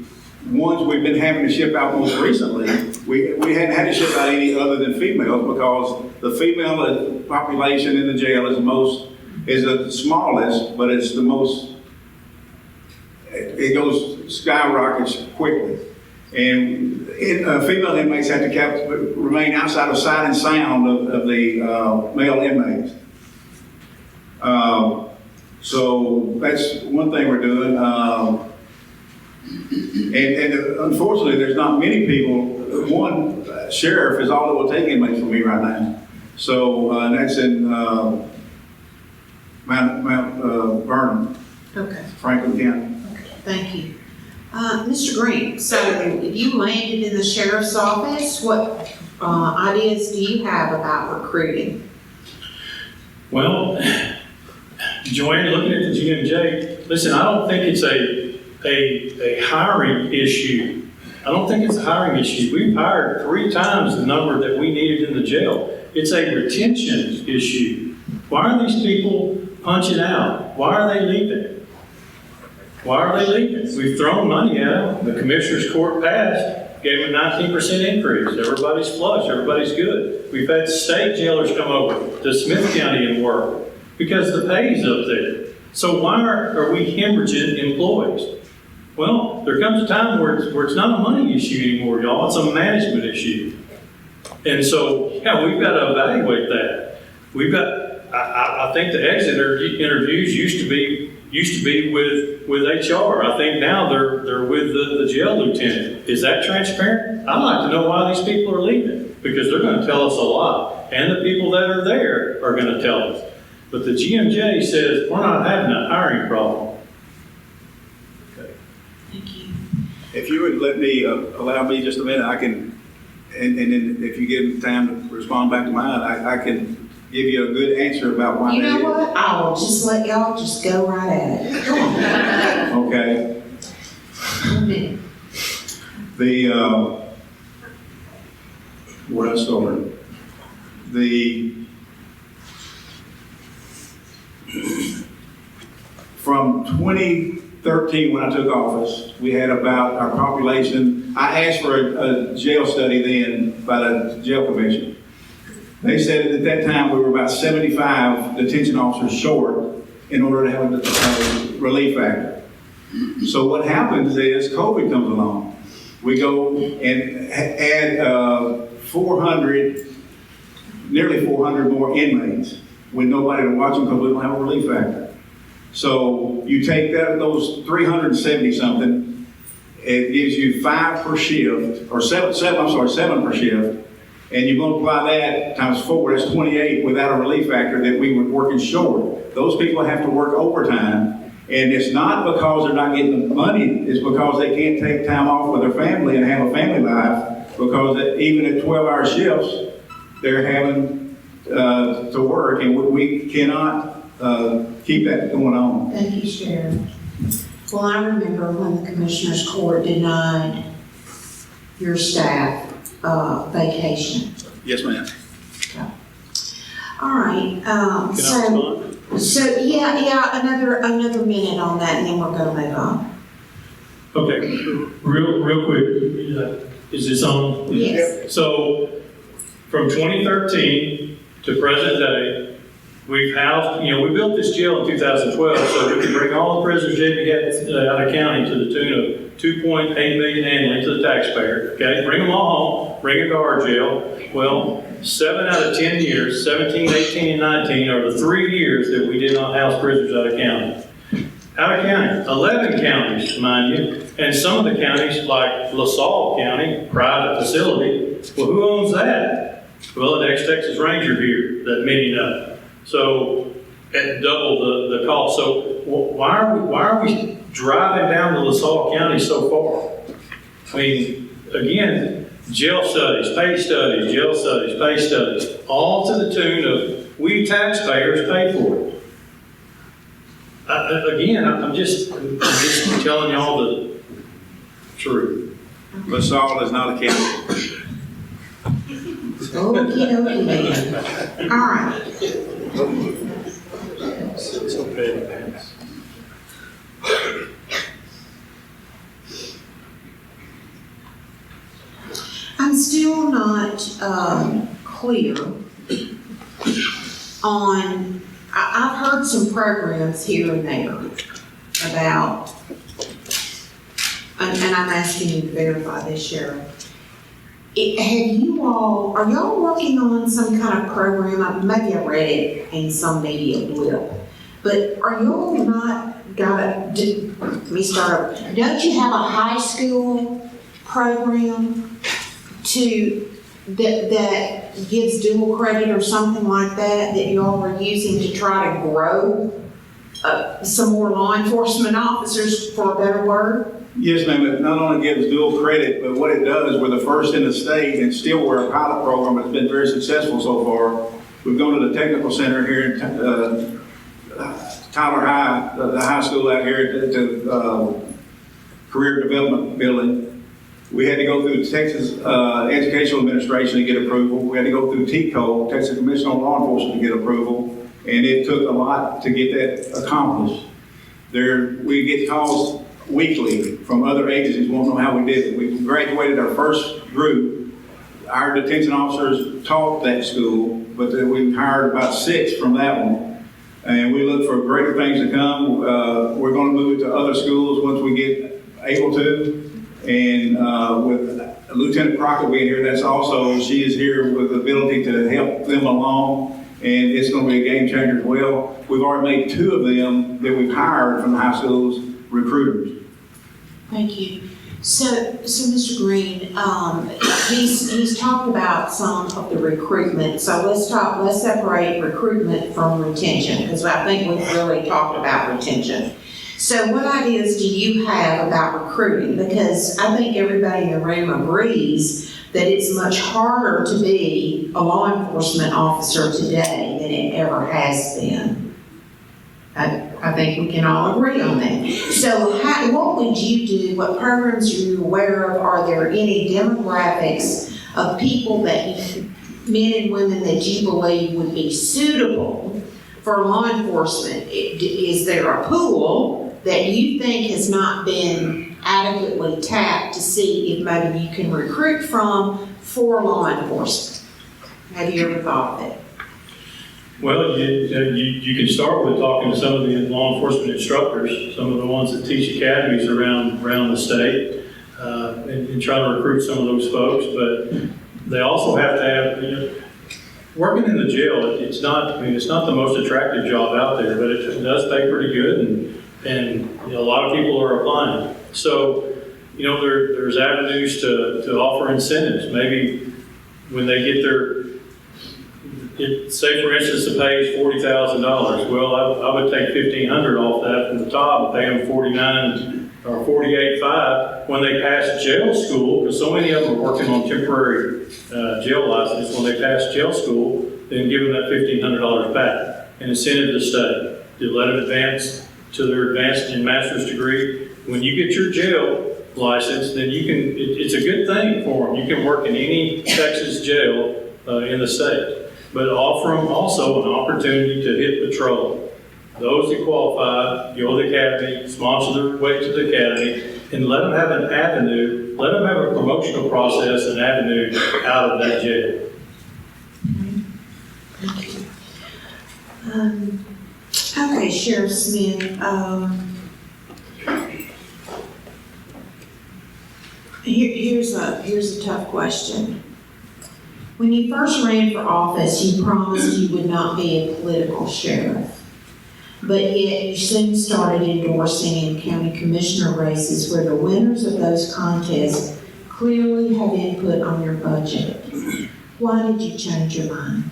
[SPEAKER 2] ones we've been having to ship out most recently, we hadn't had to ship out any other than females, because the female population in the jail is the smallest, but it's the most, it skyrockets quickly. And female inmates have to remain outside of sight and sound of the male inmates. So that's one thing we're doing. And unfortunately, there's not many people. One sheriff is all that will take inmates from me right now. So that's in Mount Vernon,
[SPEAKER 1] Okay.
[SPEAKER 2] Franklin County.
[SPEAKER 1] Okay, thank you. Mr. Green, so if you landed in the sheriff's office, what ideas do you have about recruiting?
[SPEAKER 3] Well, Joanne, looking at the GMJ, listen, I don't think it's a hiring issue. I don't think it's a hiring issue. We've hired 3 times the number that we needed in the jail. It's a retention issue. Why are these people punching out? Why are they leaving? Why are they leaving? We've thrown money at them. The Commissioner's Court passed, gave them a 19% increase. Everybody's flush, everybody's good. We've had state jailers come over to Smith County and work because the pay's up there. So why are we hemorrhaging employees? Well, there comes a time where it's not a money issue anymore, y'all. It's a management issue. And so, yeah, we've got to evaluate that. We've got, I think the exit interviews used to be with HR. I think now they're with the jail lieutenant. Is that transparent? I'd like to know why these people are leaving, because they're going to tell us a lot. And the people that are there are going to tell us. But the GMJ says we're not having a hiring problem. Okay.
[SPEAKER 1] Thank you.
[SPEAKER 2] If you would let me, allow me just a minute, I can, and then if you give time to respond back to mine, I can give you a good answer about why.
[SPEAKER 1] You know what? I will just let y'all just go right at it. Come on.
[SPEAKER 2] Okay.
[SPEAKER 1] Okay.
[SPEAKER 2] Where I started. From 2013, when I took office, we had about our population. I asked for a jail study then by the jail commission. They said at that time we were about 75 detention officers short in order to have a relief factor. So what happens is COVID comes along. We go and add 400, nearly 400 more inmates with nobody to watch them because we don't have a relief factor. So you take those 370 something, it gives you 5 per shift, or 7 per shift, and you multiply that times 4, that's 28 without a relief factor that we were working short. Those people have to work overtime, and it's not because they're not getting the money, it's because they can't take time off with their family and have a family life, because even at 12-hour shifts, they're having to work, and we cannot keep that going on.
[SPEAKER 1] Thank you, Sheriff. Well, I remember when the Commissioner's Court denied your staff vacation.
[SPEAKER 2] Yes, ma'am.
[SPEAKER 1] All right.
[SPEAKER 3] Can I respond?
[SPEAKER 1] So yeah, another minute on that, and then we're going to move on.
[SPEAKER 3] Okay, real quick. Is this on?
[SPEAKER 1] Yes.
[SPEAKER 3] So, from 2013 to present day, we've housed, we built this jail in 2012 so we could bring all the prisoners JB had out of county to the tune of $2.8 million annually to the taxpayer. Okay, bring them all home, bring them to our jail. Well, 7 out of 10 years, 17, 18, and 19 are the 3 years that we did not house prisoners out of county. Out of county, 11 counties, mind you, and some of the counties like LaSalle County, private facility. Well, who owns that? Well, an ex-Texas Ranger here that many know. So at double the cost. So why are we driving down to LaSalle County so far? I mean, again, jail studies, pay studies, jail studies, pay studies, all to the tune of we taxpayers pay for it. I'm just telling y'all the truth.
[SPEAKER 2] LaSalle is not a county.
[SPEAKER 1] Okay. All right.
[SPEAKER 3] It's okay.
[SPEAKER 1] I'm still not clear on, I've heard some programs here and there about, and I'm asking you to verify this, Sheriff. Are y'all working on some kind of program? Maybe I read it in some media blip, but are y'all not let me start over. Don't you have a high school program that gives dual credit or something like that y'all are using to try to grow some more law enforcement officers, for a better word?
[SPEAKER 2] Yes, ma'am. It not only gives dual credit, but what it does, we're the first in the state, and still we're a pilot program that's been very successful so far. We've gone to the technical center here in Tyler High, the high school out here at the career development building. We had to go through the Texas Educational Administration to get approval. We had to go through TCO, Texas Commission on Law Enforcement, to get approval. And it took a lot to get that accomplished. We get calls weekly from other agencies wanting to know how we did it. We graduated our first group. Our detention officers taught that school, but then we hired about 6 from that one. And we look for greater things to come. We're going to move it to other schools once we get able to. And with Lieutenant Crockett being here, she is here with the ability to help them along. And it's going to be a game changer as well. We've already made 2 of them that we've hired from the high schools recruiters.
[SPEAKER 1] Thank you. So Mr. Green, he's talked about some of the recruitment. So let's separate recruitment from retention, because I think we've really talked about retention. So what ideas do you have about recruiting? Because I think everybody in the room agrees that it's much harder to be a law enforcement officer today than it ever has been. I think we can all agree on that. So what would you do? What programs are you aware of? Are there any demographics of people men and women that you believe would be suitable for law enforcement? Is there a pool that you think has not been adequately tapped to see if maybe you can recruit from for law enforcement? Have you ever thought of that?
[SPEAKER 3] Well, you can start with talking to some of the law enforcement instructors, some of the ones that teach academies around the state, and try to recruit some of those folks. But they also have to have, working in the jail. It's not the most attractive job out there, but it does pay pretty good, and a lot of people are applying. So, there's avenues to offer incentives. Maybe when they get say for instance the pay is $40,000. Well, I would take $1,500 off that from the top and pay them $49,000 or $48,500 when they pass jail school, because so many of them are working on temporary jail license. When they pass jail school, then give them that $1,500 back, an incentive to stay, to let them advance to their advanced and master's degree. When you get your jail license, then it's a good thing for them. You can work in any Texas jail in the state. But offer them also an opportunity to hit patrol. Those that qualify, go to the academy, sponsor their way to the academy, and let them have an avenue, let them have a promotional process and avenue out of that jail.
[SPEAKER 1] Thank you. Okay, Sheriff Smith, here's a tough question. When you first ran for office, you promised you would not be a political sheriff. But yet you soon started endorsing in county commissioner races where the winners of those contests clearly have input on your budget. Why did you change your mind?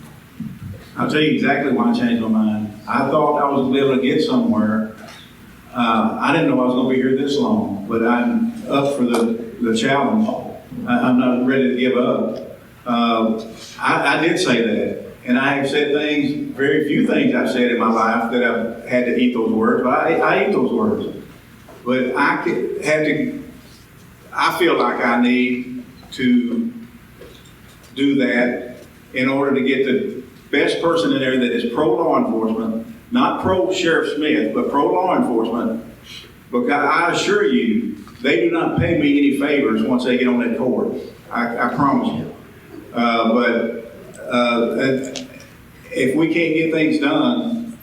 [SPEAKER 2] I'll tell you exactly why I changed my mind. I thought I was going to be able to get somewhere. I didn't know I was going to be here this long, but I'm up for the challenge. I'm not ready to give up. I did say that, and I have said things, very few things I've said in my life that I've had to eat those words, but I eat those words. But I feel like I need to do that in order to get the best person in there that is pro-law enforcement, not pro-Sheriff Smith, but pro-law enforcement, because I assure you, they do not pay me any favors once they get on that court. I promise you. But if we can't get things done,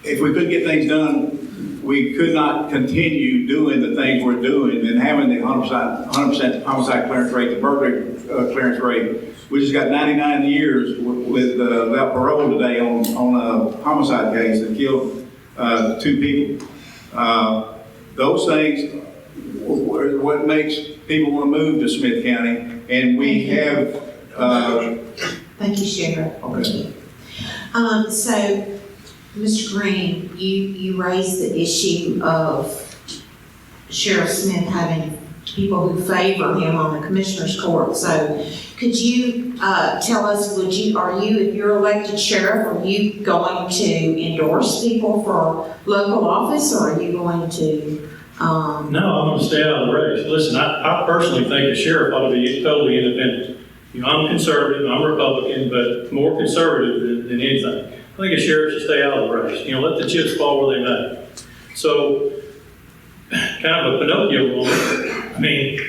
[SPEAKER 2] if we couldn't get things done, we could not continue doing the things we're doing and having the 100% homicide clearance rate, the burglary clearance rate. We just got 99 years without parole today on a homicide case that killed 2 people. Those things are what makes people want to move to Smith County, and we have.
[SPEAKER 1] Thank you, Sheriff.
[SPEAKER 2] Okay.
[SPEAKER 1] So, Mr. Green, you raised the issue of Sheriff Smith having people who favor him on the Commissioner's Court. So, could you tell us, if you're elected sheriff, are you going to endorse people for local office, or are you going to?
[SPEAKER 3] No, I'm going to stay out of the race. Listen, I personally think the sheriff ought to be totally independent. I'm conservative, I'm Republican, but more conservative than anything. I think a sheriff should stay out of the race. Let the chips fall where they may. So, kind of a Pinocchio moment. I mean,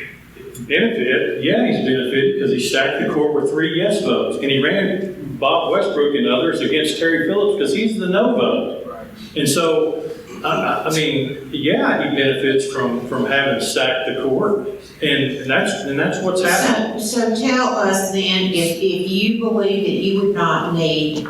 [SPEAKER 3] benefit, yeah, he's benefited because he stacked the court with 3 yes votes. And he ran Bob Westbrook and others against Terry Phillips because he's the no vote. And so, I mean, yeah, he benefits from having stacked the court. And that's what's happening.
[SPEAKER 1] So tell us then, if you believe that you would not need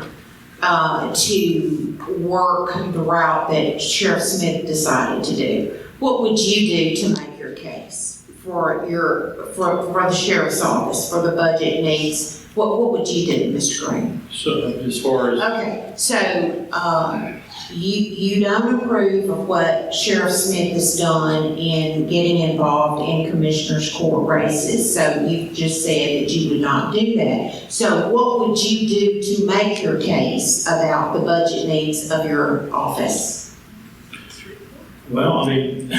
[SPEAKER 1] to work the route that Sheriff Smith decided to do, what would you do to make your case for the sheriff's office, for the budget needs? What would you do, Mr. Green?
[SPEAKER 3] So as far as
[SPEAKER 1] Okay, so you don't approve of what Sheriff Smith has done in getting involved in commissioners' court races. So you just said that you would not do that. So what would you do to make your case about the budget needs of your office?
[SPEAKER 3] well, I mean,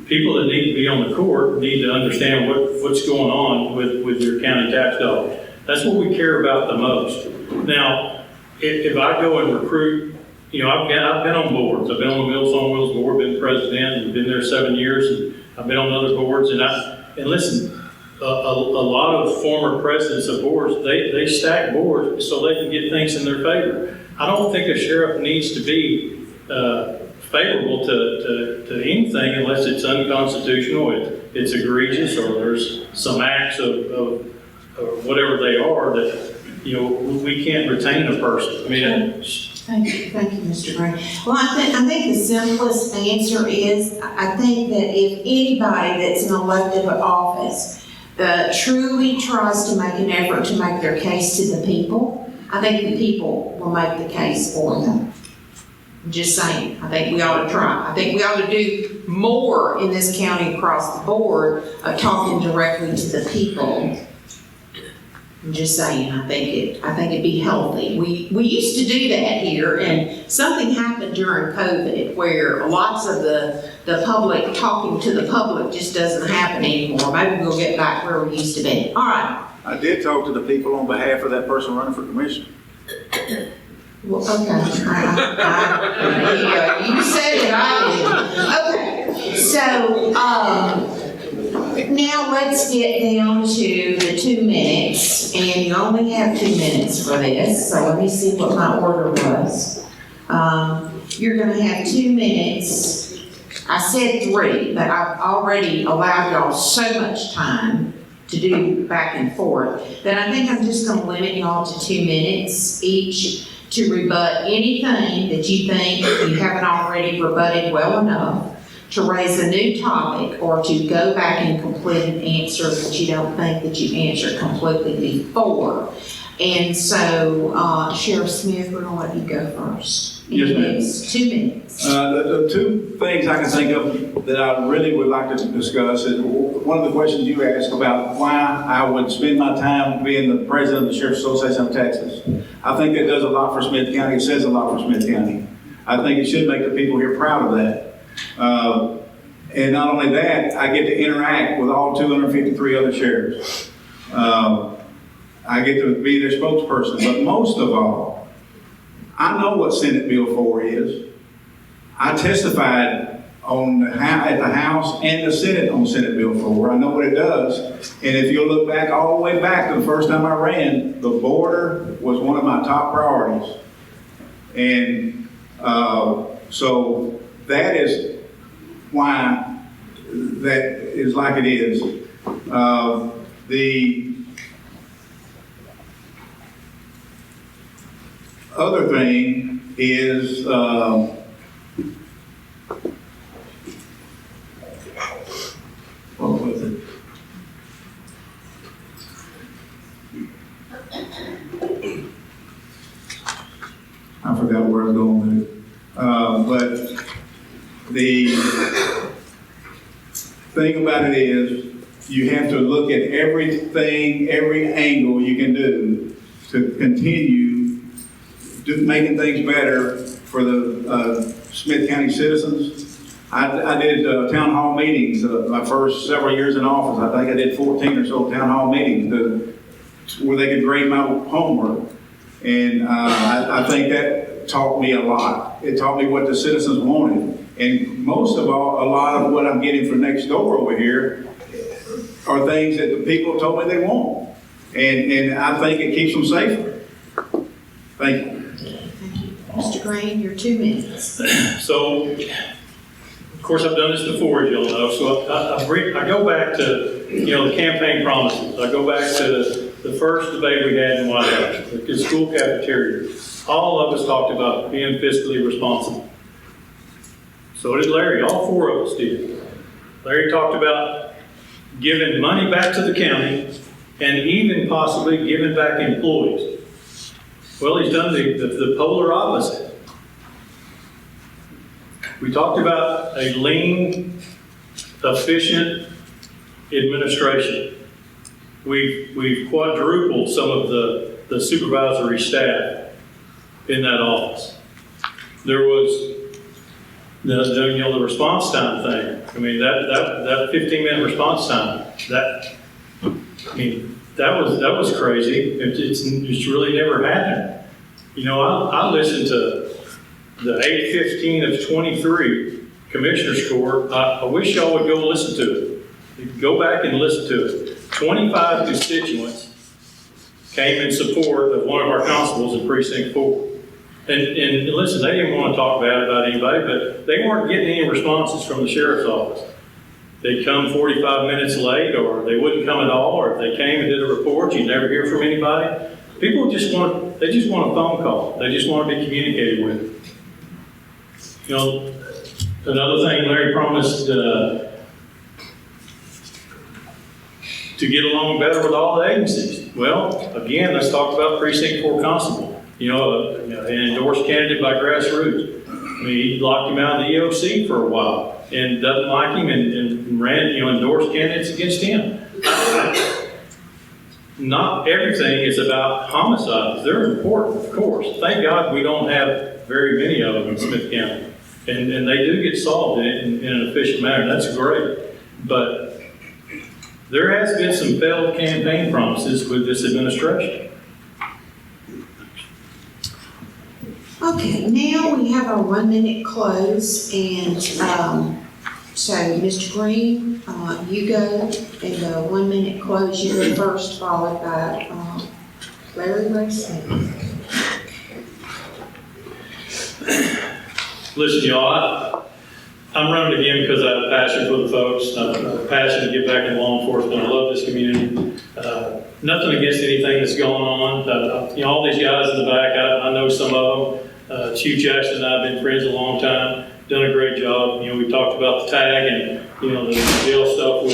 [SPEAKER 3] people that need to be on the court need to understand what's going on with your county tax dollars. That's what we care about the most. Now, if I go and recruit, you know, I've been on boards. I've been on the Meals on Wheels board, been president, and been there 7 years, and I've been on other boards. And listen, a lot of former presidents of boards, they stack boards so they can get things in their favor. I don't think a sheriff needs to be favorable to anything unless it's unconstitutional, it's egregious, or there's some acts of whatever they are that, you know, we can't retain a person. I mean,
[SPEAKER 1] Thank you, Mr. Green. Well, I think the simplest answer is, I think that if anybody that's in elective office truly tries to make an effort to make their case to the people, I think the people will make the case for them. I'm just saying, I think we ought to try. I think we ought to do more in this county across the board of talking directly to the people. I'm just saying, I think it'd be healthy. We used to do that here, and something happened during COVID where lots of the public, talking to the public just doesn't happen anymore. Maybe we'll get back where we used to be. All right.
[SPEAKER 5] I did talk to the people on behalf of that person running for commissioner.
[SPEAKER 1] Well, okay. You said it, I did. Okay. So, now let's get down to the 2 minutes, and you only have 2 minutes for this, so let me see what my order was. You're gonna have 2 minutes. I said 3, but I've already allowed y'all so much time to do back and forth that I think I'm just gonna limit y'all to 2 minutes each to rebut anything that you think you haven't already rebutted well enough, to raise a new topic, or to go back and complete an answer that you don't think that you answered completely before. And so, Sheriff Smith, we're gonna let you go first.
[SPEAKER 2] Yes, ma'am.
[SPEAKER 1] It's 2 minutes.
[SPEAKER 2] The 2 things I can think of that I really would like to discuss is one of the questions you asked about why I would spend my time being the president of the Sheriff's Association of Texas. I think that does a lot for Smith County. It says a lot for Smith County. I think it should make the people here proud of that. And not only that, I get to interact with all 253 other sheriffs. I get to be their spokesperson, but most of all, I know what Senate Bill 4 is. I testified at the House and the Senate on Senate Bill 4. I know what it does. And if you'll look back all the way back to the first time I ran, the border was one of my top priorities. And so that is why that is like it is. The other thing is what was it? I forgot where I was going with it. But the thing about it is, you have to look at everything, every angle you can do to continue making things better for the Smith County citizens. I did town hall meetings my first several years in office. I think I did 14 or so town hall meetings where they could grade my homework. And I think that taught me a lot. It taught me what the citizens wanted. And most of all, a lot of what I'm getting from next door over here are things that the people told me they want. And I think it keeps them safer. Thank you.
[SPEAKER 1] Thank you. Mr. Green, your 2 minutes.
[SPEAKER 3] So, of course, I've done this before, as you'll know, so I go back to, the campaign promises. I go back to the first debate we had in White House, the school cafeteria. All of us talked about being fiscally responsible. So did Larry, all 4 of us did. Larry talked about giving money back to the county and even possibly giving back employees. Well, he's done the polar opposite. We talked about a lean, efficient administration. We've quadrupled some of the supervisory staff in that office. There was the response time thing. I mean, that 15-minute response time, that was crazy. It's really never happened. I listened to the 8/15 of 23 Commissioner's Court. I wish y'all would go listen to it. Go back and listen to it. 25 constituents came in support of one of our constables in Precinct 4. And listen, they didn't want to talk bad about anybody, but they weren't getting any responses from the sheriff's office. They'd come 45 minutes late, or they wouldn't come at all, or if they came and did a report, you'd never hear from anybody. People just want a phone call. They just want to be communicated with. Another thing Larry promised to get along better with all the agencies. Well, again, let's talk about Precinct 4 Constable. An endorsed candidate by Grassroots. I mean, he locked him out of the EOC for a while and doesn't like him and ran, endorsed candidates against him. Not everything is about homicides. They're important, of course. Thank God we don't have very many of them in Smith County. And they do get solved in an efficient manner. That's great. But there has been some failed campaign promises with this administration.
[SPEAKER 1] Okay, now we have our 1-minute close, and so Mr. Green, you go, and the 1-minute close, you go first, followed by Larry Racing.
[SPEAKER 3] Listen, y'all, I'm running again because I have a passion for the folks. I have a passion to get back in law enforcement. I love this community. Nothing against anything that's going on. All these guys in the back, I know some of them. Chief Jackson and I have been friends a long time. Done a great job. We talked about the tag and the jail stuff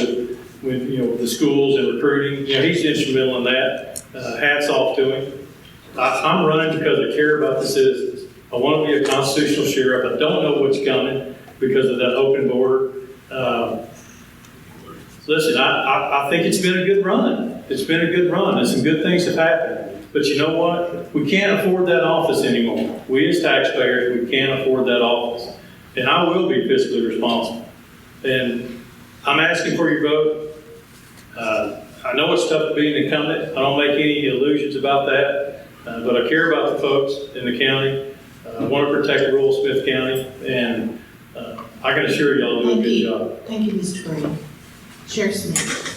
[SPEAKER 3] with the schools and recruiting. He's instrumental in that. Hats off to him. I'm running because I care about the citizens. I want to be a constitutional sheriff. I don't know what's coming because of that open border. Listen, I think it's been a good run. It's been a good run, and some good things have happened. But you know what? We can't afford that office anymore. We as taxpayers, we can't afford that office. And I will be fiscally responsible. And I'm asking for your vote. I know it's tough to be an incumbent. I don't make any illusions about that. But I care about the folks in the county. I want to protect rural Smith County. And I can assure you I'll do a good job.
[SPEAKER 1] Thank you, Mr. Green. Sheriff Smith.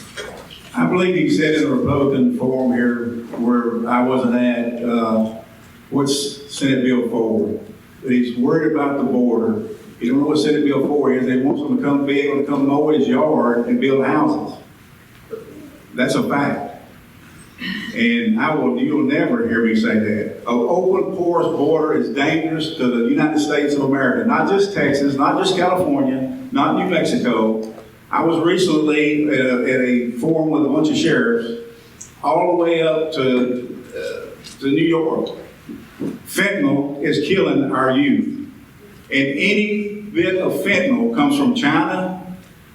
[SPEAKER 2] I believe he said in a Republican forum here where I wasn't at, what's Senate Bill 4? But he's worried about the border. You don't know what Senate Bill 4 is. They want someone to be able to come mow his yard and build houses. That's a fact. And you'll never hear me say that. An open, porous border is dangerous to the United States of America. Not just Texas, not just California, not New Mexico. I was recently at a forum with a bunch of sheriffs, all the way up to New York. Fentanyl is killing our youth. And any bit of fentanyl comes from China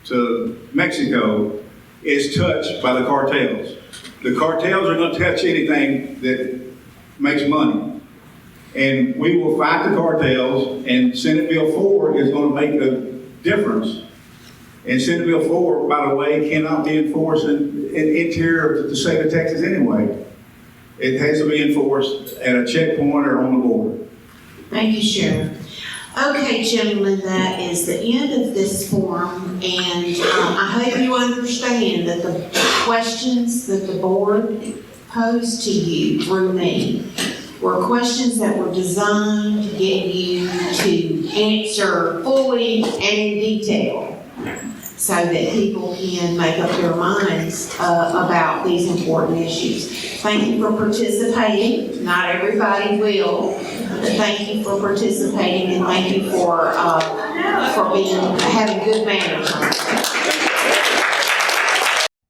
[SPEAKER 2] to Mexico is touched by the cartels. The cartels are going to touch anything that makes money. And we will fight the cartels, and Senate Bill 4 is going to make a difference. And Senate Bill 4, by the way, cannot be enforced in interior of the state of Texas anyway. It has to be enforced at a checkpoint or on the border.
[SPEAKER 1] Thank you, Sheriff. Okay, gentlemen, that is the end of this forum, and I hope you understand that the questions that the board posed to you through me were questions that were designed to get you to answer fully and in detail so that people can make up their minds about these important issues. Thank you for participating. Not everybody will, but thank you for participating and thank you for having good manners.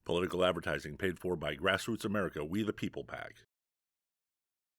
[SPEAKER 6] Political advertising paid for by Grassroots America, We the People PAC.